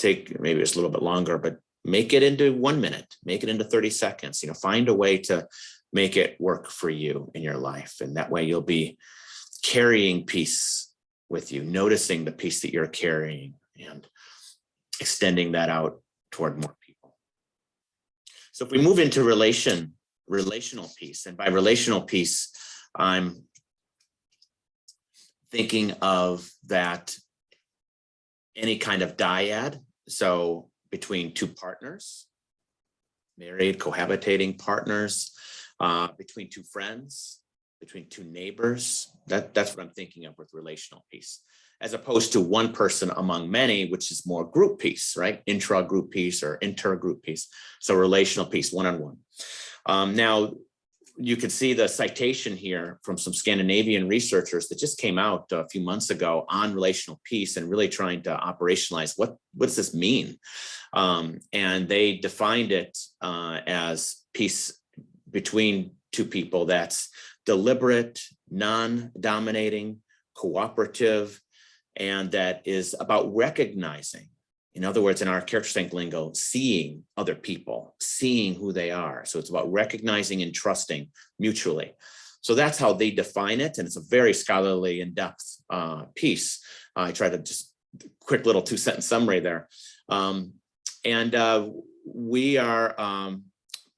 Maybe it's a little bit longer, but make it into 1 minute, make it into 30 seconds, find a way to make it work for you in your life. And that way you'll be carrying peace with you, noticing the peace that you're carrying and extending that out toward more people. So if we move into relational peace, and by relational peace, I'm thinking of that any kind of dyad. So between two partners, married, cohabitating partners, between two friends, between two neighbors, that's what I'm thinking of with relational peace, as opposed to one person among many, which is more group peace, right? Intra-group peace or inter-group peace. So relational peace, one-on-one. Now, you can see the citation here from some Scandinavian researchers that just came out a few months ago on relational peace and really trying to operationalize what does this mean? And they defined it as peace between two people that's deliberate, non-dominating, cooperative, and that is about recognizing, in other words, in our character strength lingo, seeing other people, seeing who they are. So it's about recognizing and trusting mutually. So that's how they define it. And it's a very scholarly, in-depth piece. I tried to just quick little 2-sentence summary there. We are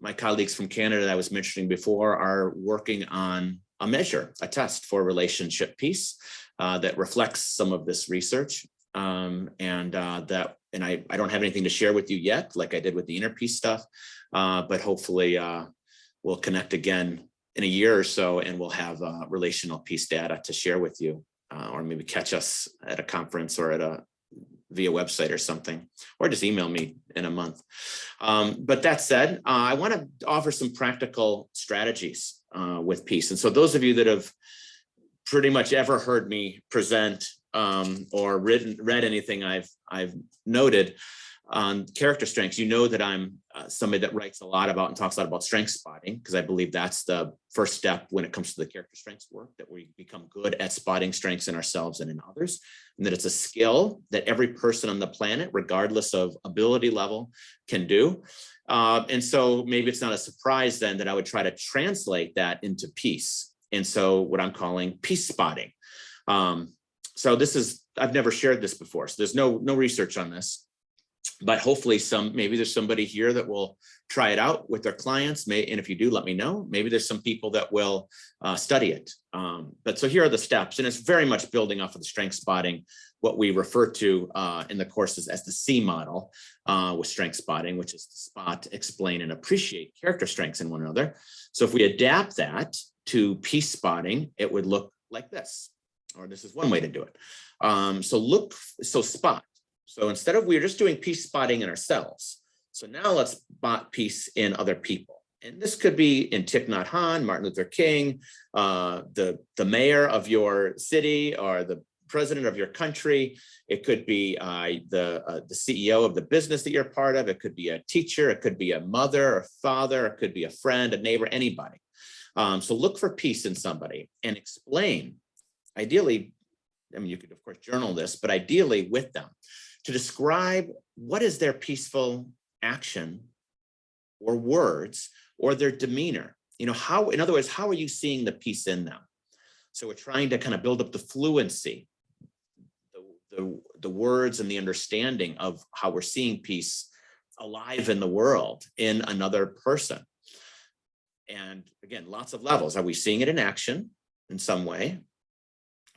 my colleagues from Canada that I was mentioning before are working on a measure, a test for relationship peace that reflects some of this research. I don't have anything to share with you yet, like I did with the inner peace stuff, but hopefully we'll connect again in a year or so, and we'll have relational peace data to share with you, or maybe catch us at a conference or via website or something, or just email me in a month. But that said, I want to offer some practical strategies with peace. And so those of you that have pretty much ever heard me present or read anything I've noted on character strengths, you know that I'm somebody that writes a lot about and talks a lot about strength spotting, because I believe that's the first step when it comes to the character strengths work, that we become good at spotting strengths in ourselves and in others, and that it's a skill that every person on the planet, regardless of ability level, can do. And so maybe it's not a surprise then that I would try to translate that into peace. And so what I'm calling peace spotting. So this is, I've never shared this before, so there's no research on this. But hopefully maybe there's somebody here that will try it out with their clients. And if you do, let me know. Maybe there's some people that will study it. But so here are the steps, and it's very much building off of the strength spotting, what we refer to in the courses as the C model with strength spotting, which is to spot, explain, and appreciate character strengths in one another. So if we adapt that to peace spotting, it would look like this, or this is one way to do it. So spot. So instead of, we're just doing peace spotting in ourselves. So now let's spot peace in other people. And this could be in Thich Nhat Hanh, Martin Luther King, the mayor of your city, or the president of your country. It could be the CEO of the business that you're part of. It could be a teacher. It could be a mother or father. It could be a friend, a neighbor, anybody. So look for peace in somebody and explain, ideally, I mean, you could of course journal this, but ideally with them, to describe what is their peaceful action or words or their demeanor. You know, how, in other words, how are you seeing the peace in them? So we're trying to kind of build up the fluency, the words and the understanding of how we're seeing peace alive in the world in another person. And again, lots of levels. Are we seeing it in action in some way?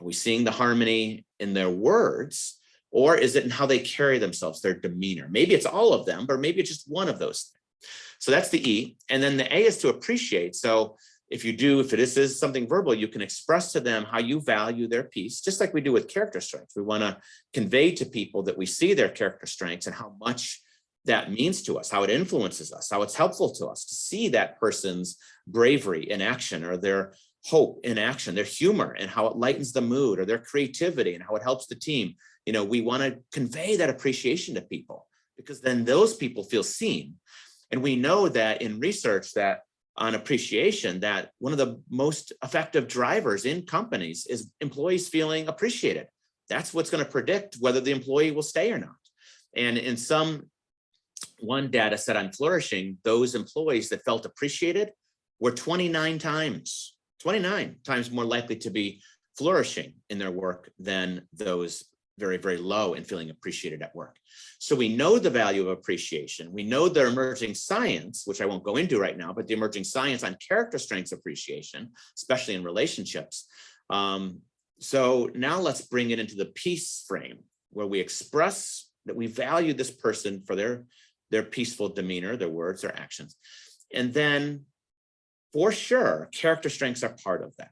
Are we seeing the harmony in their words? Or is it in how they carry themselves, their demeanor? Maybe it's all of them, or maybe it's just one of those things. So that's the E. And then the A is to appreciate. So if this is something verbal, you can express to them how you value their peace, just like we do with character strengths. We want to convey to people that we see their character strengths and how much that means to us, how it influences us, how it's helpful to us to see that person's bravery in action, or their hope in action, their humor and how it lightens the mood, or their creativity and how it helps the team. You know, we want to convey that appreciation to people, because then those people feel seen. And we know that in research that on appreciation, that one of the most effective drivers in companies is employees feeling appreciated. That's what's going to predict whether the employee will stay or not. And in one data set on flourishing, those employees that felt appreciated were 29 times more likely to be flourishing in their work than those very, very low and feeling appreciated at work. So we know the value of appreciation. We know the emerging science, which I won't go into right now, but the emerging science on character strengths appreciation, especially in relationships. So now let's bring it into the peace frame, where we express that we value this person for their peaceful demeanor, their words, their actions. And then for sure, character strengths are part of that.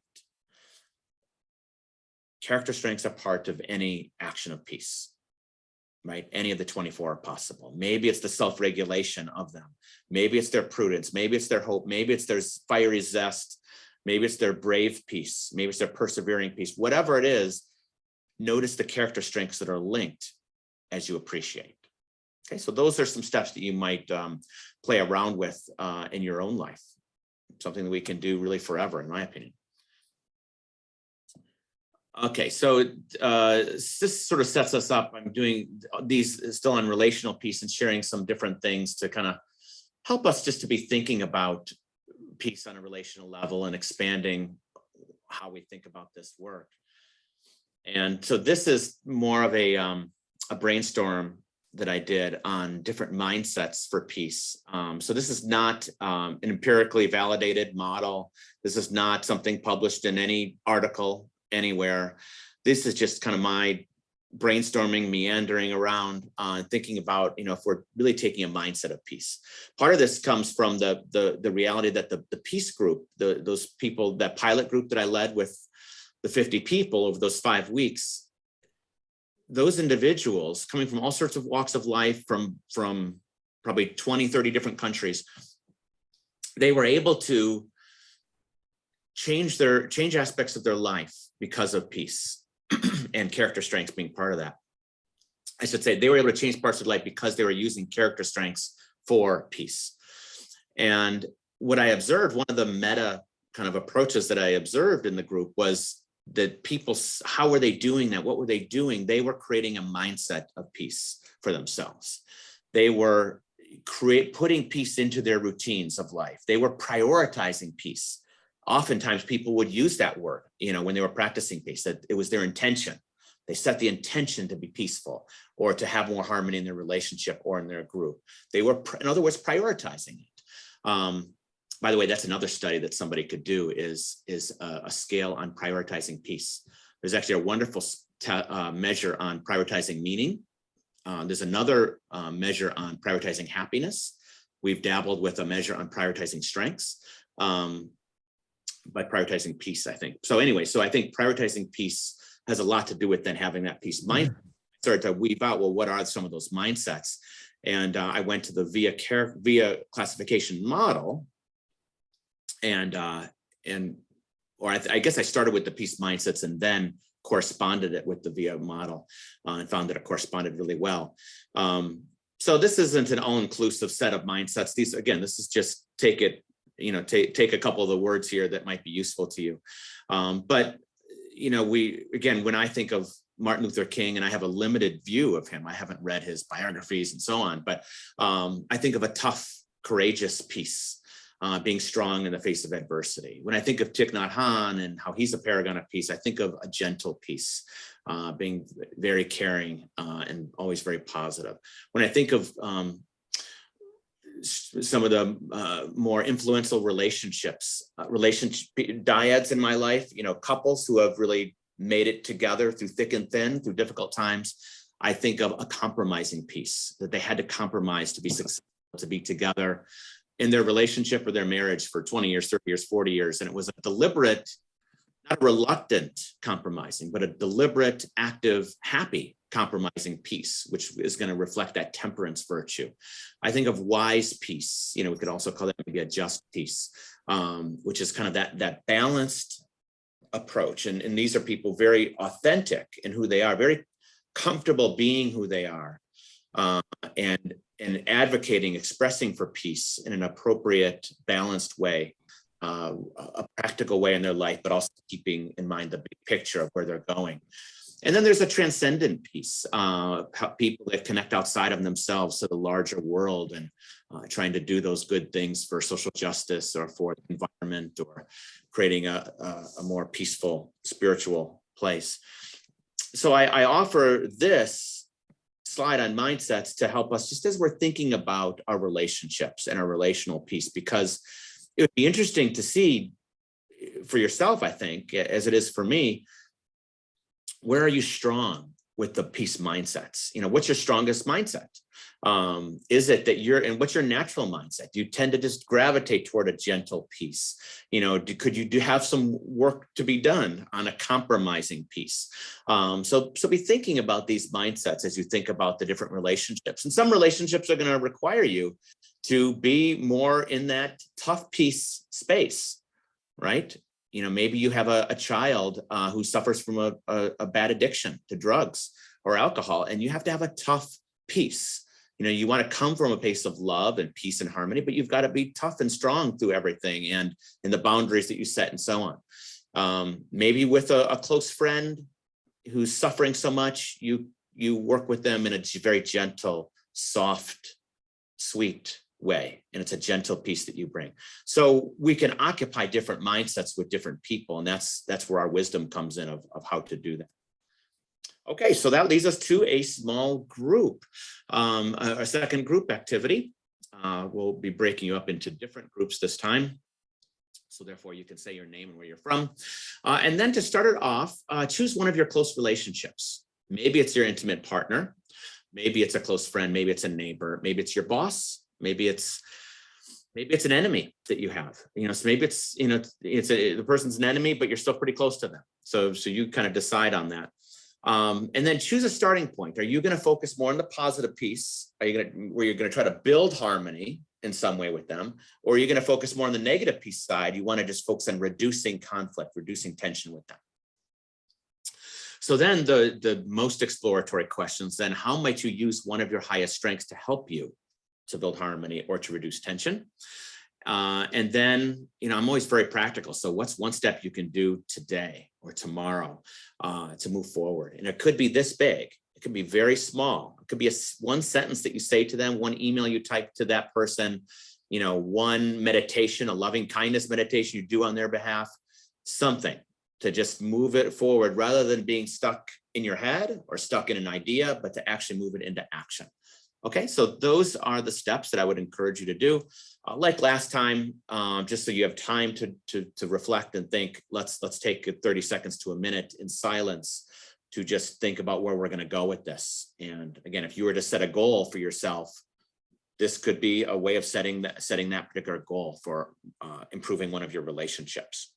Character strengths are part of any action of peace, right? Any of the 24 are possible. Maybe it's the self-regulation of them. Maybe it's their prudence. Maybe it's their hope. Maybe it's their fiery zest. Maybe it's their brave peace. Maybe it's their persevering peace. Whatever it is, notice the character strengths that are linked as you appreciate. Okay, so those are some steps that you might play around with in your own life. Something that we can do really forever, in my opinion. Okay, so this sort of sets us up. I'm doing these still on relational peace and sharing some different things to kind of help us just to be thinking about peace on a relational level and expanding how we think about this work. And so this is more of a brainstorm that I did on different mindsets for peace. So this is not an empirically validated model. This is not something published in any article anywhere. This is just kind of my brainstorming, meandering around, thinking about, if we're really taking a mindset of peace. Part of this comes from the reality that the peace group, those people, that pilot group that I led with the 50 people over those 5 weeks, those individuals coming from all sorts of walks of life, from probably 20, 30 different countries, they were able to change aspects of their life because of peace and character strengths being part of that. I should say they were able to change parts of life because they were using character strengths for peace. And what I observed, one of the meta kind of approaches that I observed in the group was that people, how were they doing that? What were they doing? They were creating a mindset of peace for themselves. They were putting peace into their routines of life. They were prioritizing peace. Oftentimes people would use that word, when they were practicing peace, that it was their intention. They set the intention to be peaceful or to have more harmony in their relationship or in their group. They were, in other words, prioritizing it. By the way, that's another study that somebody could do, is a scale on prioritizing peace. There's actually a wonderful measure on prioritizing meaning. There's another measure on prioritizing happiness. We've dabbled with a measure on prioritizing strengths, by prioritizing peace, I think. So anyway, so I think prioritizing peace has a lot to do with then having that peace mind. Started to weave out, well, what are some of those mindsets? And I went to the via classification model, I guess I started with the peace mindsets and then corresponded it with the VIA model, and found that it corresponded really well. So this isn't an all-inclusive set of mindsets. This is just take a couple of the words here that might be useful to you. But when I think of Martin Luther King, and I have a limited view of him, I haven't read his biographies and so on, but I think of a tough, courageous peace. Being strong in the face of adversity. When I think of Thich Nhat Hanh and how he's a paragon of peace, I think of a gentle peace, being very caring and always very positive. When I think of some of the more influential relationship dyads in my life, couples who have really made it together through thick and thin, through difficult times, I think of a compromising peace, that they had to compromise to be successful, to be together in their relationship or their marriage for 20 years, 30 years, 40 years. And it was a deliberate, not a reluctant compromising, but a deliberate, active, happy compromising peace, which is going to reflect that temperance virtue. I think of wise peace, we could also call that maybe a just peace, which is kind of that balanced approach. And these are people very authentic in who they are, very comfortable being who they are, and advocating, expressing for peace in an appropriate, balanced way, a practical way in their life, but also keeping in mind the big picture of where they're going. And then there's a transcendent peace, people that connect outside of themselves to the larger world and trying to do those good things for social justice or for the environment or creating a more peaceful spiritual place. So I offer this slide on mindsets to help us just as we're thinking about our relationships and our relational peace, because it would be interesting to see for yourself, I think, as it is for me, where are you strong with the peace mindsets? What's your strongest mindset? Is it that and what's your natural mindset? Do you tend to just gravitate toward a gentle peace? Could you have some work to be done on a compromising peace? So be thinking about these mindsets as you think about the different relationships. And some relationships are going to require you to be more in that tough peace space, right? Maybe you have a child who suffers from a bad addiction to drugs or alcohol, and you have to have a tough peace. You want to come from a place of love and peace and harmony, but you've got to be tough and strong through everything and in the boundaries that you set and so on. Maybe with a close friend who's suffering so much, you work with them in a very gentle, soft, sweet way, and it's a gentle peace that you bring. So we can occupy different mindsets with different people, and that's where our wisdom comes in of how to do that. Okay, so that leads us to a small group, a second group activity. We'll be breaking you up into different groups this time. So therefore you can say your name and where you're from. And then to start it off, choose one of your close relationships. Maybe it's your intimate partner. Maybe it's a close friend. Maybe it's a neighbor. Maybe it's your boss. Maybe it's an enemy that you have, so maybe it's, the person's an enemy, but you're still pretty close to them. So you kind of decide on that. And then choose a starting point. Are you going to focus more on the positive piece? Where you're going to try to build harmony in some way with them? Or are you going to focus more on the negative piece side? You want to just focus on reducing conflict, reducing tension with them. So then the most exploratory questions, then how might you use one of your highest strengths to help you to build harmony or to reduce tension? And then, I'm always very practical. So what's one step you can do today or tomorrow to move forward? And it could be this big. It could be very small. It could be one sentence that you say to them, one email you type to that person, one meditation, a loving kindness meditation you do on their behalf, something to just move it forward rather than being stuck in your head or stuck in an idea, but to actually move it into action. Okay, so those are the steps that I would encourage you to do. Like last time, just so you have time to reflect and think, let's take 30 seconds to a minute in silence to just think about where we're going to go with this. And again, if you were to set a goal for yourself, this could be a way of setting that particular goal for improving one of your relationships.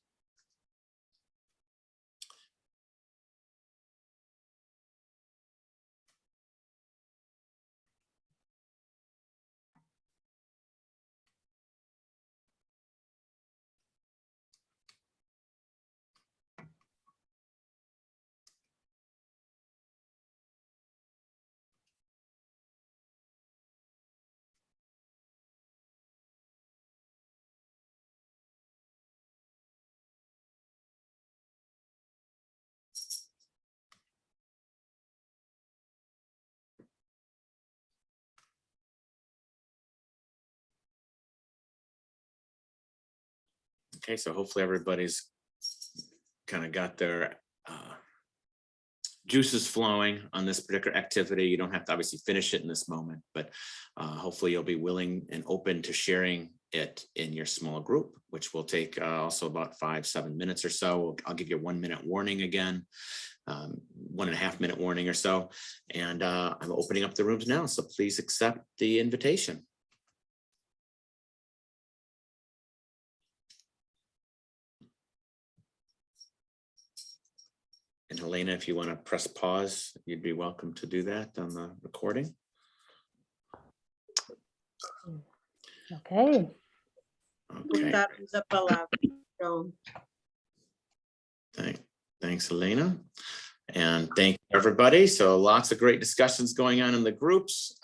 Okay, so hopefully everybody's kind of got their juices flowing on this particular activity. You don't have to obviously finish it in this moment, but hopefully you'll be willing and open to sharing it in your small group, which will take also about 5-7 minutes or so. I'll give you a 1 minute warning again, 1.5 minute warning or so. And I'm opening up the rooms now, so please accept the invitation. And Helena, if you want to press pause, you'd be welcome to do that on the recording. Okay. Okay. Thanks, Helena. And thank you, everybody. So lots of great discussions going on in the groups.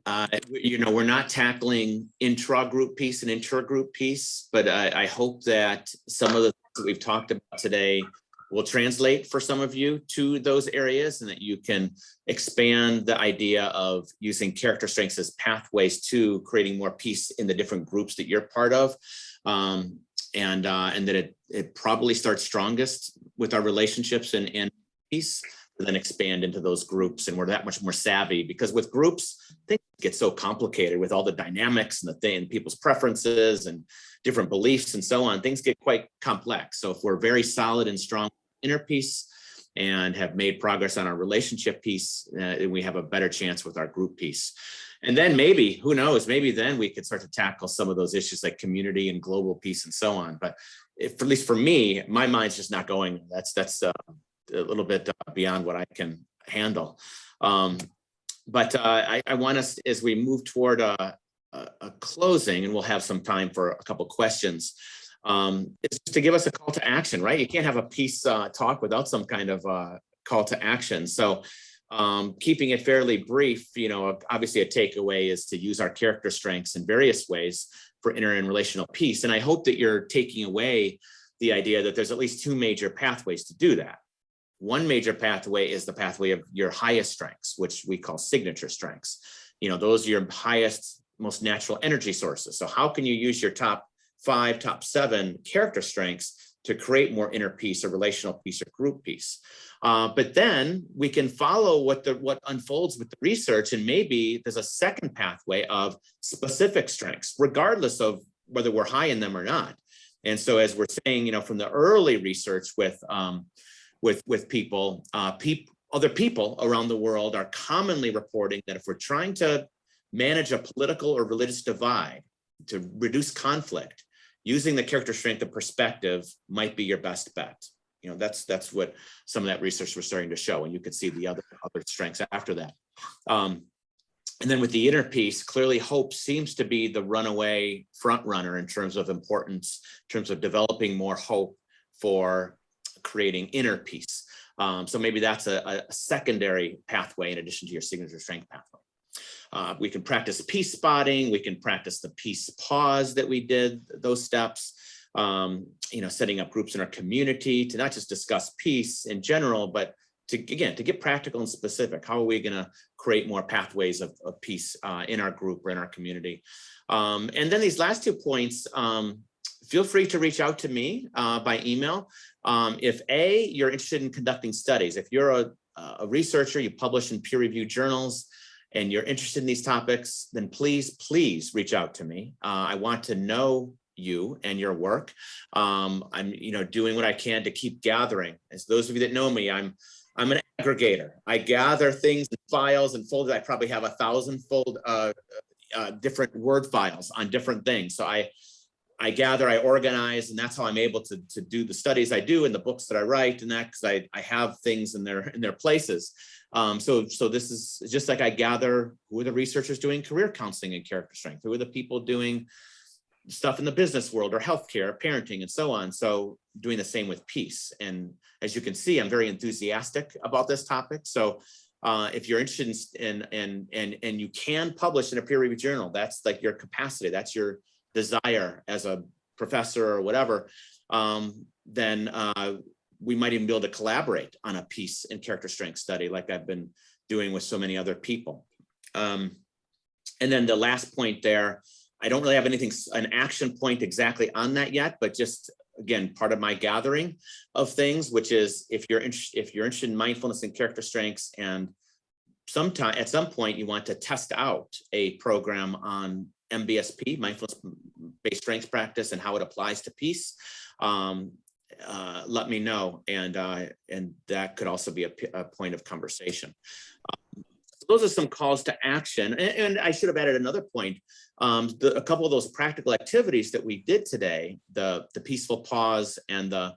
We're not tackling intra-group piece and inter-group piece, but I hope that some of the things that we've talked about today will translate for some of you to those areas, and that you can expand the idea of using character strengths as pathways to creating more peace in the different groups that you're part of. And that it probably starts strongest with our relationships and peace, and then expand into those groups. And we're that much more savvy, because with groups, things get so complicated with all the dynamics and people's preferences and different beliefs and so on. Things get quite complex. So if we're very solid and strong inner peace and have made progress on our relationship piece, we have a better chance with our group piece. And then maybe, who knows, maybe then we could start to tackle some of those issues like community and global peace and so on. But at least for me, my mind's just not going. That's a little bit beyond what I can handle. But I want us, as we move toward a closing, and we'll have some time for a couple questions, it's just to give us a call to action, right? You can't have a peace talk without some kind of call to action. So keeping it fairly brief, obviously a takeaway is to use our character strengths in various ways for inner and relational peace. And I hope that you're taking away the idea that there's at least two major pathways to do that. One major pathway is the pathway of your highest strengths, which we call signature strengths. Those are your highest, most natural energy sources. So how can you use your top 5, top 7 character strengths to create more inner peace or relational peace or group peace. But then we can follow what unfolds with the research, and maybe there's a second pathway of specific strengths, regardless of whether we're high in them or not. And so, as we're saying, from the early research with people, other people around the world are commonly reporting that if we're trying to manage a political or religious divide, to reduce conflict, using the character strength of perspective might be your best bet. That's what some of that research was starting to show, and you could see the other strengths after that. And then with the inner peace, clearly hope seems to be the runaway front runner in terms of importance, in terms of developing more hope for creating inner peace. So maybe that's a secondary pathway in addition to your signature strength pathway. We can practice peace spotting. We can practice the peace pause that we did, those steps, setting up groups in our community to not just discuss peace in general, but to get practical and specific. How are we going to create more pathways of peace in our group or in our community? And then these last 2 points, feel free to reach out to me by email. If you're interested in conducting studies, if you're a researcher, you publish in peer-reviewed journals, and you're interested in these topics, then please reach out to me. I want to know you and your work. I'm doing what I can to keep gathering. As those of you that know me, I'm an aggregator. I gather things in files and folders. I probably have 1,000 different Word files on different things. So I gather, I organize, and that's how I'm able to do the studies I do and the books that I write, and that because I have things in their places. So this is just like I gather who are the researchers doing career counseling and character strength, who are the people doing stuff in the business world or healthcare, parenting, and so on. So doing the same with peace. And as you can see, I'm very enthusiastic about this topic. So if you're interested in and you can publish in a peer-reviewed journal, that's like your capacity, that's your desire as a professor or whatever, then we might even be able to collaborate on a peace and character strength study like I've been doing with so many other people. And then the last point there, I don't really have an action point exactly on that yet, but just again, part of my gathering of things, which is if you're interested in mindfulness and character strengths, and at some point you want to test out a program on MBSP, mindfulness-based strengths practice, and how it applies to peace, let me know, and that could also be a point of conversation. So those are some calls to action, and I should have added another point. A couple of those practical activities that we did today, the peaceful pause and the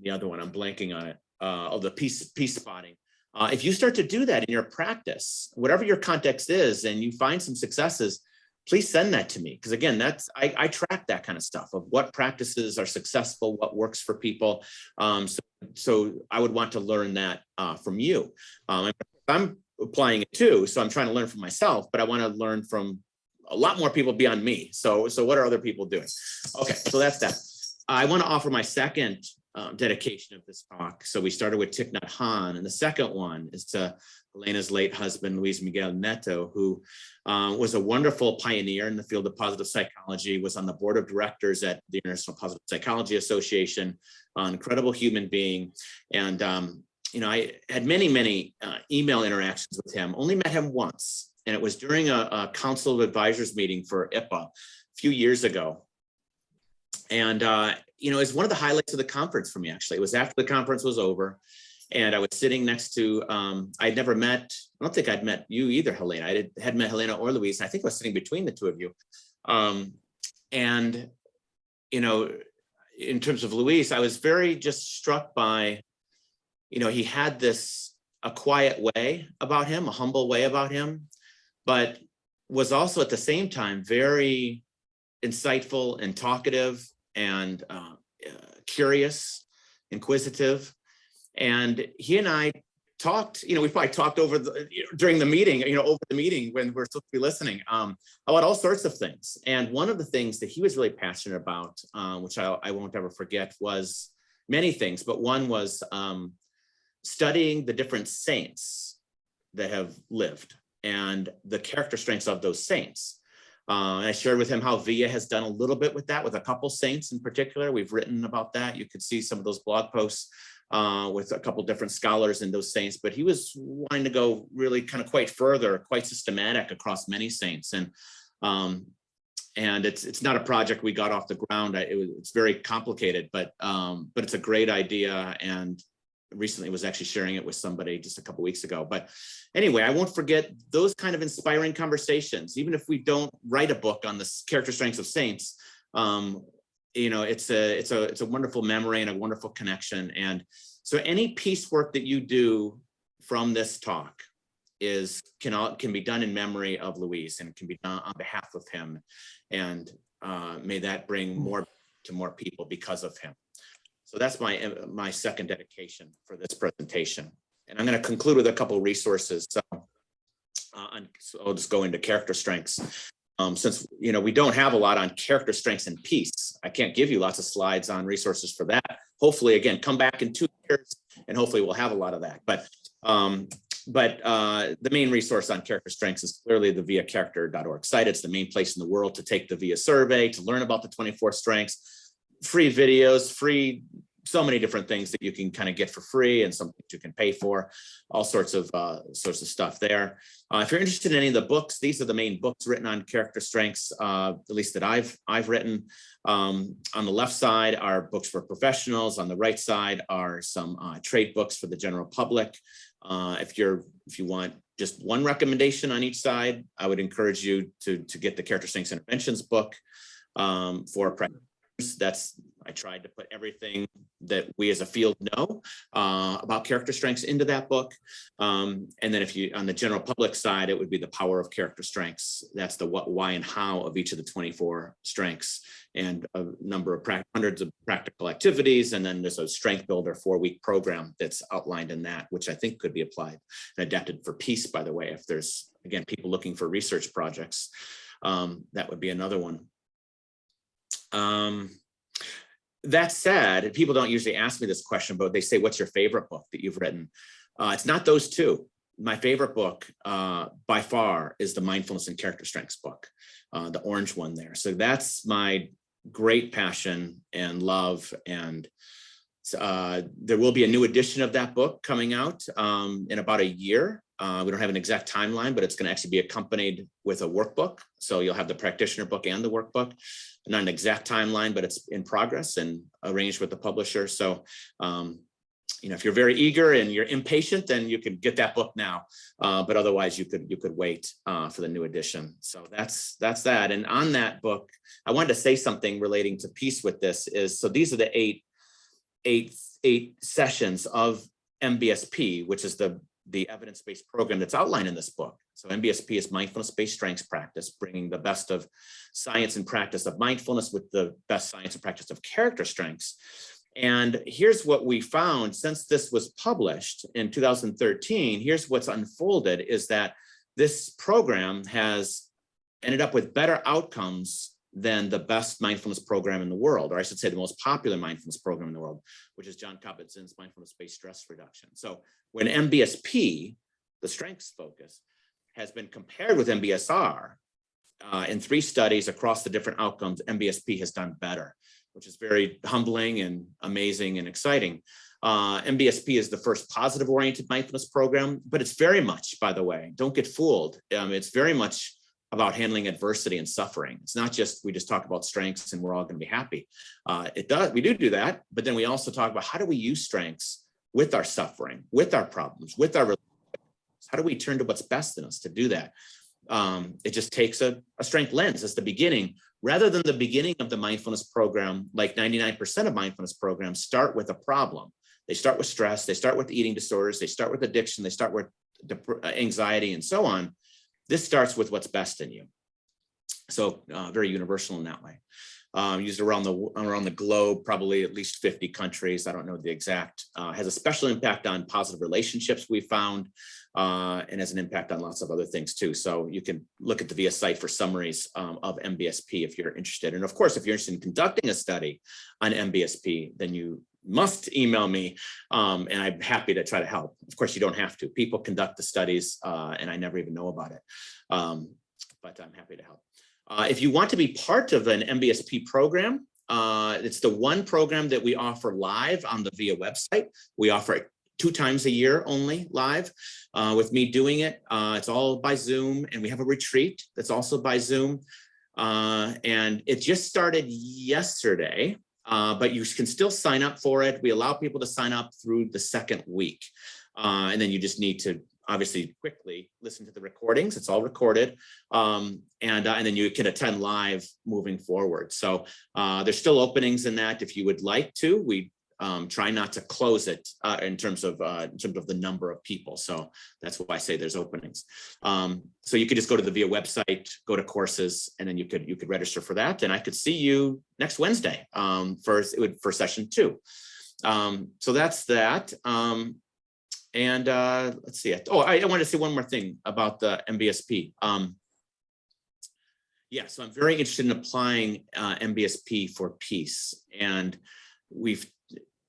other one, I'm blanking on it, the peace spotting. If you start to do that in your practice, whatever your context is, and you find some successes, please send that to me. Because again, I track that kind of stuff of what practices are successful, what works for people. So I would want to learn that from you. I'm applying it too, so I'm trying to learn from myself, but I want to learn from a lot more people beyond me. So what are other people doing? Okay, so that's that. I want to offer my second dedication of this talk. So we started with Thich Nhat Hanh, and the second one is to Helena's late husband, Luis Miguel Neto, who was a wonderful pioneer in the field of positive psychology, was on the board of directors at the International Positive Psychology Association, an incredible human being. And, I had many email interactions with him, only met him once. And it was during a Council of Advisors meeting for IPA a few years ago. And, it's one of the highlights of the conference for me, actually. It was after the conference was over. And I was sitting next to, I don't think I'd met you either, Helena. I hadn't met Helena or Luis. I think I was sitting between the two of you. In terms of Luis, I was very just struck by, he had a quiet way about him, a humble way about him, but was also at the same time very insightful and talkative and curious, inquisitive. And he and I talked, we probably talked during the meeting, over the meeting when we're supposed to be listening, about all sorts of things. And one of the things that he was really passionate about, which I won't ever forget, was many things, but one was studying the different saints that have lived and the character strengths of those saints. I shared with him how VIA has done a little bit with that, with a couple saints in particular. We've written about that. You could see some of those blog posts with a couple different scholars in those saints, but he was wanting to go really kind of quite further, quite systematic across many saints. And it's not a project we got off the ground. It's very complicated, but it's a great idea. And recently was actually sharing it with somebody just a couple weeks ago. But anyway, I won't forget those kind of inspiring conversations. Even if we don't write a book on the character strengths of saints, you know, it's a wonderful memory and a wonderful connection. And so any piecework that you do from this talk can be done in memory of Luis and can be done on behalf of him. And may that bring more to more people because of him. So that's my second dedication for this presentation. And I'm going to conclude with a couple of resources. So I'll just go into character strengths. Since, you know, we don't have a lot on character strengths and peace, I can't give you lots of slides on resources for that. Hopefully, again, come back in 2 years and hopefully we'll have a lot of that. But the main resource on character strengths is clearly the viacharacter.org site. It's the main place in the world to take the VIA survey, to learn about the 24 strengths. Free videos, free, so many different things that you can kind of get for free and some things you can pay for, all sorts of stuff there. If you're interested in any of the books, these are the main books written on character strengths, at least that I've written. On the left side are books for professionals. On the right side are some trade books for the general public. If you want just one recommendation on each side, I would encourage you to get the Character Strengths Interventions book for practitioners. I tried to put everything that we as a field know about character strengths into that book. And then if you, on the general public side, it would be The Power of Character Strengths. That's the what, why, and how of each of the 24 strengths, and a number of hundreds of practical activities. And then there's a Strength Builder 4-week program that's outlined in that, which I think could be applied and adapted for peace, by the way. If there's, again, people looking for research projects, that would be another one. That said, people don't usually ask me this question, but they say, what's your favorite book that you've written? It's not those two. My favorite book by far is the Mindfulness and Character Strengths book, the orange one there. So that's my great passion and love. And there will be a new edition of that book coming out in about a year. We don't have an exact timeline, but it's going to actually be accompanied with a workbook. So you'll have the practitioner book and the workbook. Not an exact timeline, but it's in progress and arranged with the publisher. So, you know, if you're very eager and you're impatient, then you could get that book now. But otherwise, you could wait for the new edition. So that's that. And on that book, I wanted to say something relating to peace with this. So these are the eight sessions of MBSP, which is the evidence-based program that's outlined in this book. So MBSP is mindfulness-based strengths practice, bringing the best of science and practice of mindfulness with the best science and practice of character strengths. And here's what we found since this was published in 2013. Here's what's unfolded is that this program has ended up with better outcomes than the best mindfulness program in the world, or I should say the most popular mindfulness program in the world, which is John Kabat-Zinn's mindfulness-based stress reduction. So when MBSP, the strengths focus, has been compared with MBSR in 3 studies across the different outcomes, MBSP has done better, which is very humbling and amazing and exciting. MBSP is the first positive-oriented mindfulness program, but it's very much, by the way, don't get fooled. It's very much about handling adversity and suffering. It's not just, we just talk about strengths and we're all going to be happy. We do that, but then we also talk about how do we use strengths with our suffering, with our problems, with our relationships. How do we turn to what's best in us to do that? It just takes a strength lens as the beginning, rather than the beginning of the mindfulness program, like 99% of mindfulness programs start with a problem. They start with stress, they start with eating disorders, they start with addiction, they start with anxiety and so on. This starts with what's best in you. So very universal in that way. Used around the globe, probably at least 50 countries. I don't know the exact. Has a special impact on positive relationships we found, and has an impact on lots of other things too. So you can look at the VIA site for summaries of MBSP if you're interested. And of course, if you're interested in conducting a study on MBSP, then you must email me, and I'm happy to try to help. Of course, you don't have to. People conduct the studies, and I never even know about it, but I'm happy to help. If you want to be part of an MBSP program, it's the one program that we offer live on the VIA website. We offer it 2 times a year only live with me doing it. It's all by Zoom, and we have a retreat that's also by Zoom. And it just started yesterday, but you can still sign up for it. We allow people to sign up through the 2nd week. And then you just need to obviously quickly listen to the recordings. It's all recorded. And then you can attend live moving forward. So there's still openings in that if you would like to. We try not to close it in terms of the number of people. So that's why I say there's openings. So you could just go to the VIA website, go to courses, and then you could register for that. And I could see you next Wednesday for session 2. So that's that. And let's see. Oh, I wanted to say one more thing about the MBSP. Yeah, so I'm very interested in applying MBSP for peace. And we've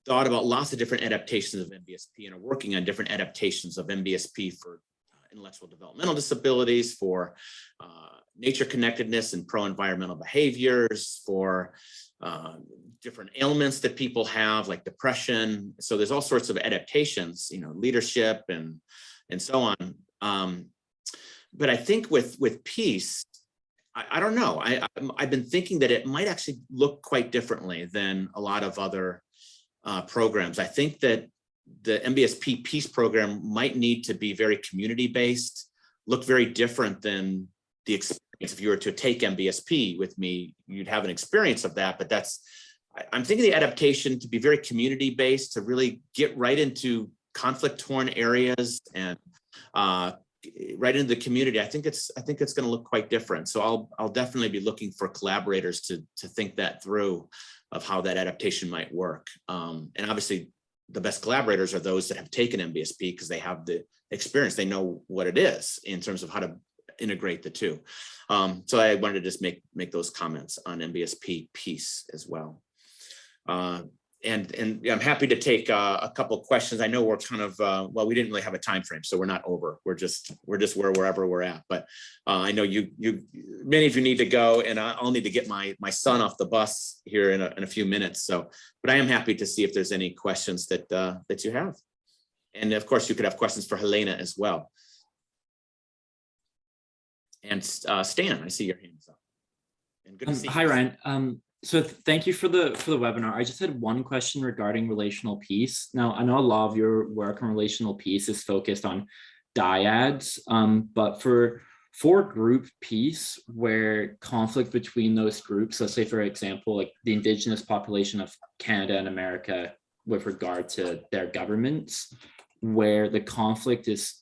thought about lots of different adaptations of MBSP and are working on different adaptations of MBSP for intellectual developmental disabilities, for nature connectedness and pro-environmental behaviors, for different ailments that people have, like depression. So there's all sorts of adaptations, leadership and so on. But I think with peace, I don't know. I've been thinking that it might actually look quite differently than a lot of other programs. I think that the MBSP Peace program might need to be very community-based, look very different than the experience. If you were to take MBSP with me, you'd have an experience of that, but I'm thinking the adaptation to be very community-based, to really get right into conflict-torn areas and right into the community. I think it's going to look quite different. So I'll definitely be looking for collaborators to think that through, of how that adaptation might work. And obviously the best collaborators are those that have taken MBSP because they have the experience. They know what it is in terms of how to integrate the two. So I wanted to just make those comments on MBSP Peace as well. And I'm happy to take a couple of questions. I know we're kind of, well, we didn't really have a time frame, so we're not over. We're just wherever we're at. But I know many of you need to go, and I'll need to get my son off the bus here in a few minutes. So, but I am happy to see if there's any questions that you have. And of course, you could have questions for Helena as well. And Stan, I see your hands up. And good to see you. Hi, Ryan. So thank you for the webinar. I just had one question regarding relational peace. Now, I know a lot of your work on relational peace is focused on dyads, but for group peace, where conflict between those groups, let's say, for example, like the Indigenous population of Canada and America with regard to their governments, where the conflict is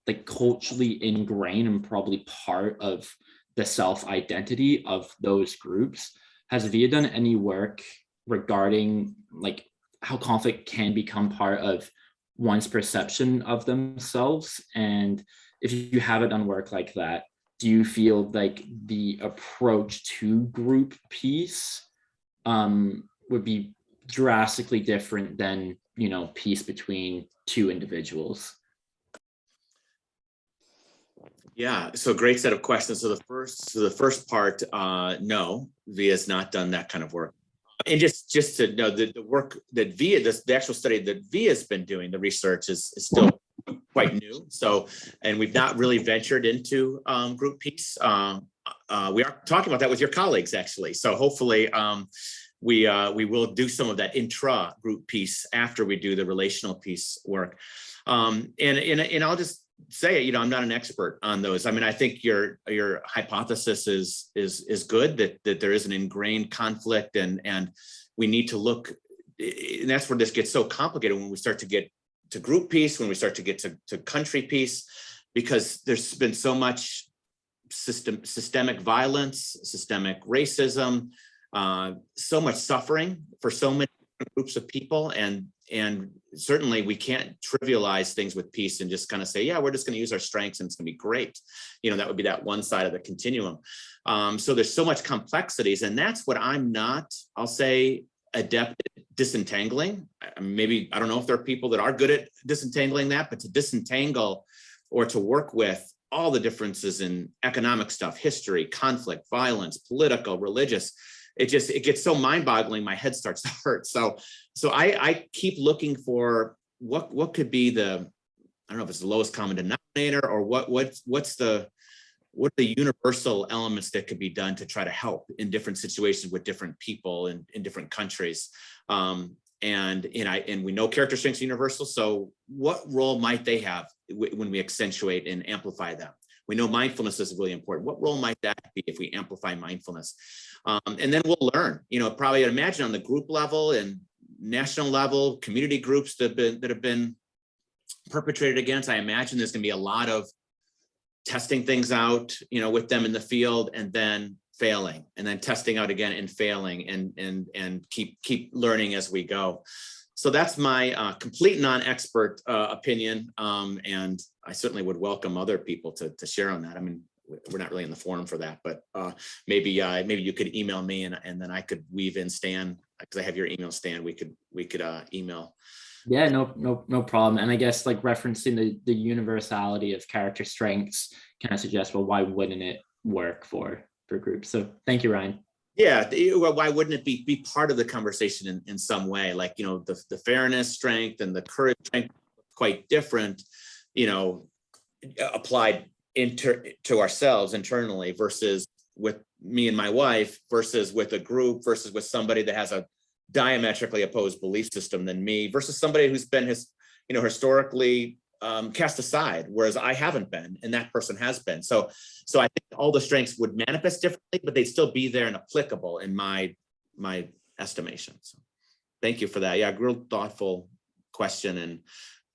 like culturally ingrained and probably part of the self-identity of those groups. Has VIA done any work regarding like how conflict can become part of one's perception of themselves? And if you haven't done work like that, do you feel like the approach to group peace would be drastically different than, peace between 2 individuals? Yeah, so great set of questions. So the first part, no, VIA has not done that kind of work. And just to know the work that VIA, the actual study that VIA has been doing, the research is still quite new. So, and we've not really ventured into group peace. We are talking about that with your colleagues, actually. So hopefully we will do some of that intra-group peace after we do the relational peace work. And I'll just say, I'm not an expert on those. I mean, I think your hypothesis is good, that there is an ingrained conflict, and we need to look, and that's where this gets so complicated when we start to get to group peace, when we start to get to country peace, because there's been so much systemic violence, systemic racism, so much suffering for so many groups of people, and certainly we can't trivialize things with peace and just kind of say, yeah, we're just going to use our strengths and it's going to be great. That would be that one side of the continuum. So there's so much complexities, and that's what I'm not, I'll say, adept at disentangling. Maybe, I don't know if there are people that are good at disentangling that, but to disentangle or to work with all the differences in economic stuff, history, conflict, violence, political, religious. It gets so mind-boggling, my head starts to hurt. So I keep looking for what could be the, I don't know if it's the lowest common denominator, or what's the universal elements that could be done to try to help in different situations with different people in different countries. And we know character strengths are universal. So what role might they have when we accentuate and amplify them? We know mindfulness is really important. What role might that be if we amplify mindfulness? And then we'll learn, probably I'd imagine on the group level and national level, community groups that have been perpetrated against. I imagine there's going to be a lot of testing things out, with them in the field, and then failing, and then testing out again and failing, and keep learning as we go. So that's my complete non-expert opinion, and I certainly would welcome other people to share on that. I mean, we're not really in the forum for that, but maybe you could email me, and then I could weave in Stan, because I have your email, Stan. We could email. Yeah, no problem. And I guess like referencing the universality of character strengths kind of suggests, well, why wouldn't it work for groups? So thank you, Ryan. Yeah, well, why wouldn't it be part of the conversation in some way? Like, the fairness strength and the courage strength, quite different, applied to ourselves internally versus with me and my wife, versus with a group, versus with somebody that has a diametrically opposed belief system than me, versus somebody who's been historically cast aside, whereas I haven't been, and that person has been. So I think all the strengths would manifest differently, but they'd still be there and applicable in my estimation. So thank you for that. Yeah, real thoughtful question and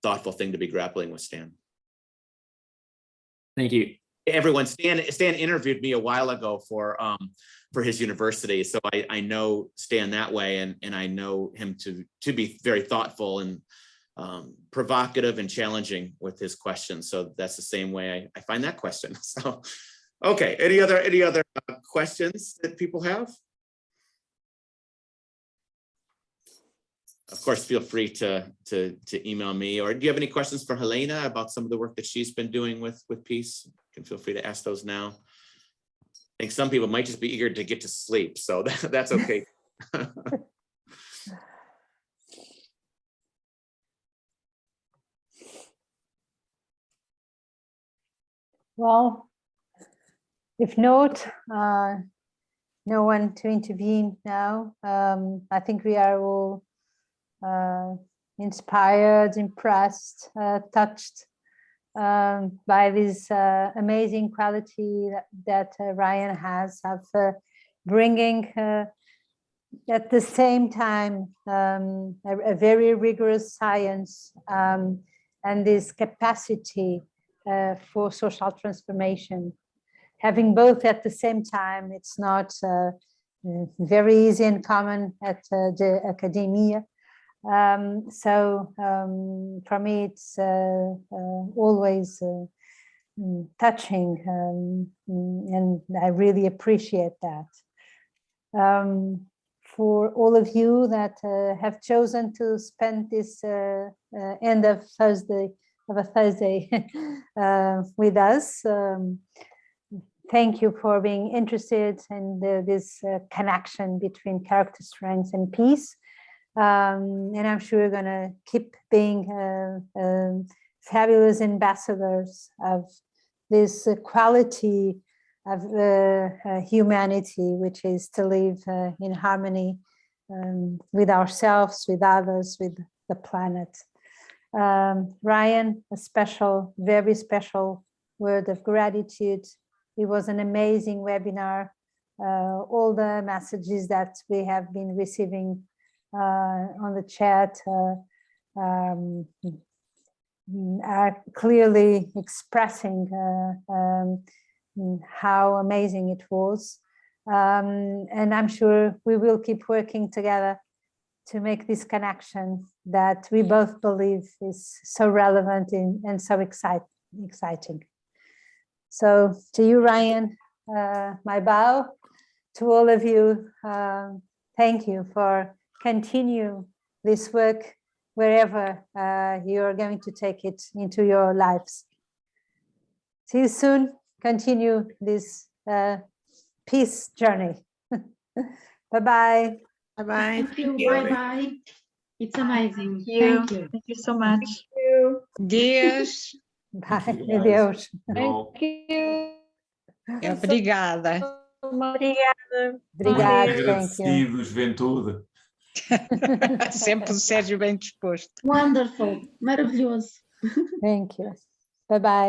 thoughtful thing to be grappling with, Stan. Thank you. Everyone, Stan interviewed me a while ago for his university, so I know Stan that way, and I know him to be very thoughtful and provocative and challenging with his questions. So that's the same way I find that question. So, okay, any other questions that people have? Of course, feel free to email me, or do you have any questions for Helena about some of the work that she's been doing with Peace? You can feel free to ask those now. I think some people might just be eager to get to sleep, so that's okay. Well, if not, no one to intervene now. I think we are all inspired, impressed, touched by this amazing quality that Ryan has of bringing at the same time a very rigorous science and this capacity for social transformation. Having both at the same time, it's not very easy and common at the academia. So for me, it's always touching, and I really appreciate that. For all of you that have chosen to spend this end of a Thursday with us, thank you for being interested in this connection between character strengths and peace. And I'm sure we're going to keep being fabulous ambassadors of this quality of humanity, which is to live in harmony with ourselves, with others, with the planet. Ryan, a special, very special word of gratitude. It was an amazing webinar. All the messages that we have been receiving on the chat are clearly expressing how amazing it was. And I'm sure we will keep working together to make this connection that we both believe is so relevant and so exciting. So to you, Ryan, my bow. To all of you, thank you for continue this work wherever you're going to take it into your lives. See you soon. Continue this peace journey. Bye-bye. Bye-bye. Thank you. you. Bye-bye. It's amazing. Thank you. Thank you. Thank you so much. Deus, Bye. you, guys. Adeus. No. obrigada. Obrigada. Obrigado. Adeus. Thank you. Agradecido, juventude. Sempre o Sérgio bem disposto. Wonderful. Maravilhoso. Thank you. Bye-bye.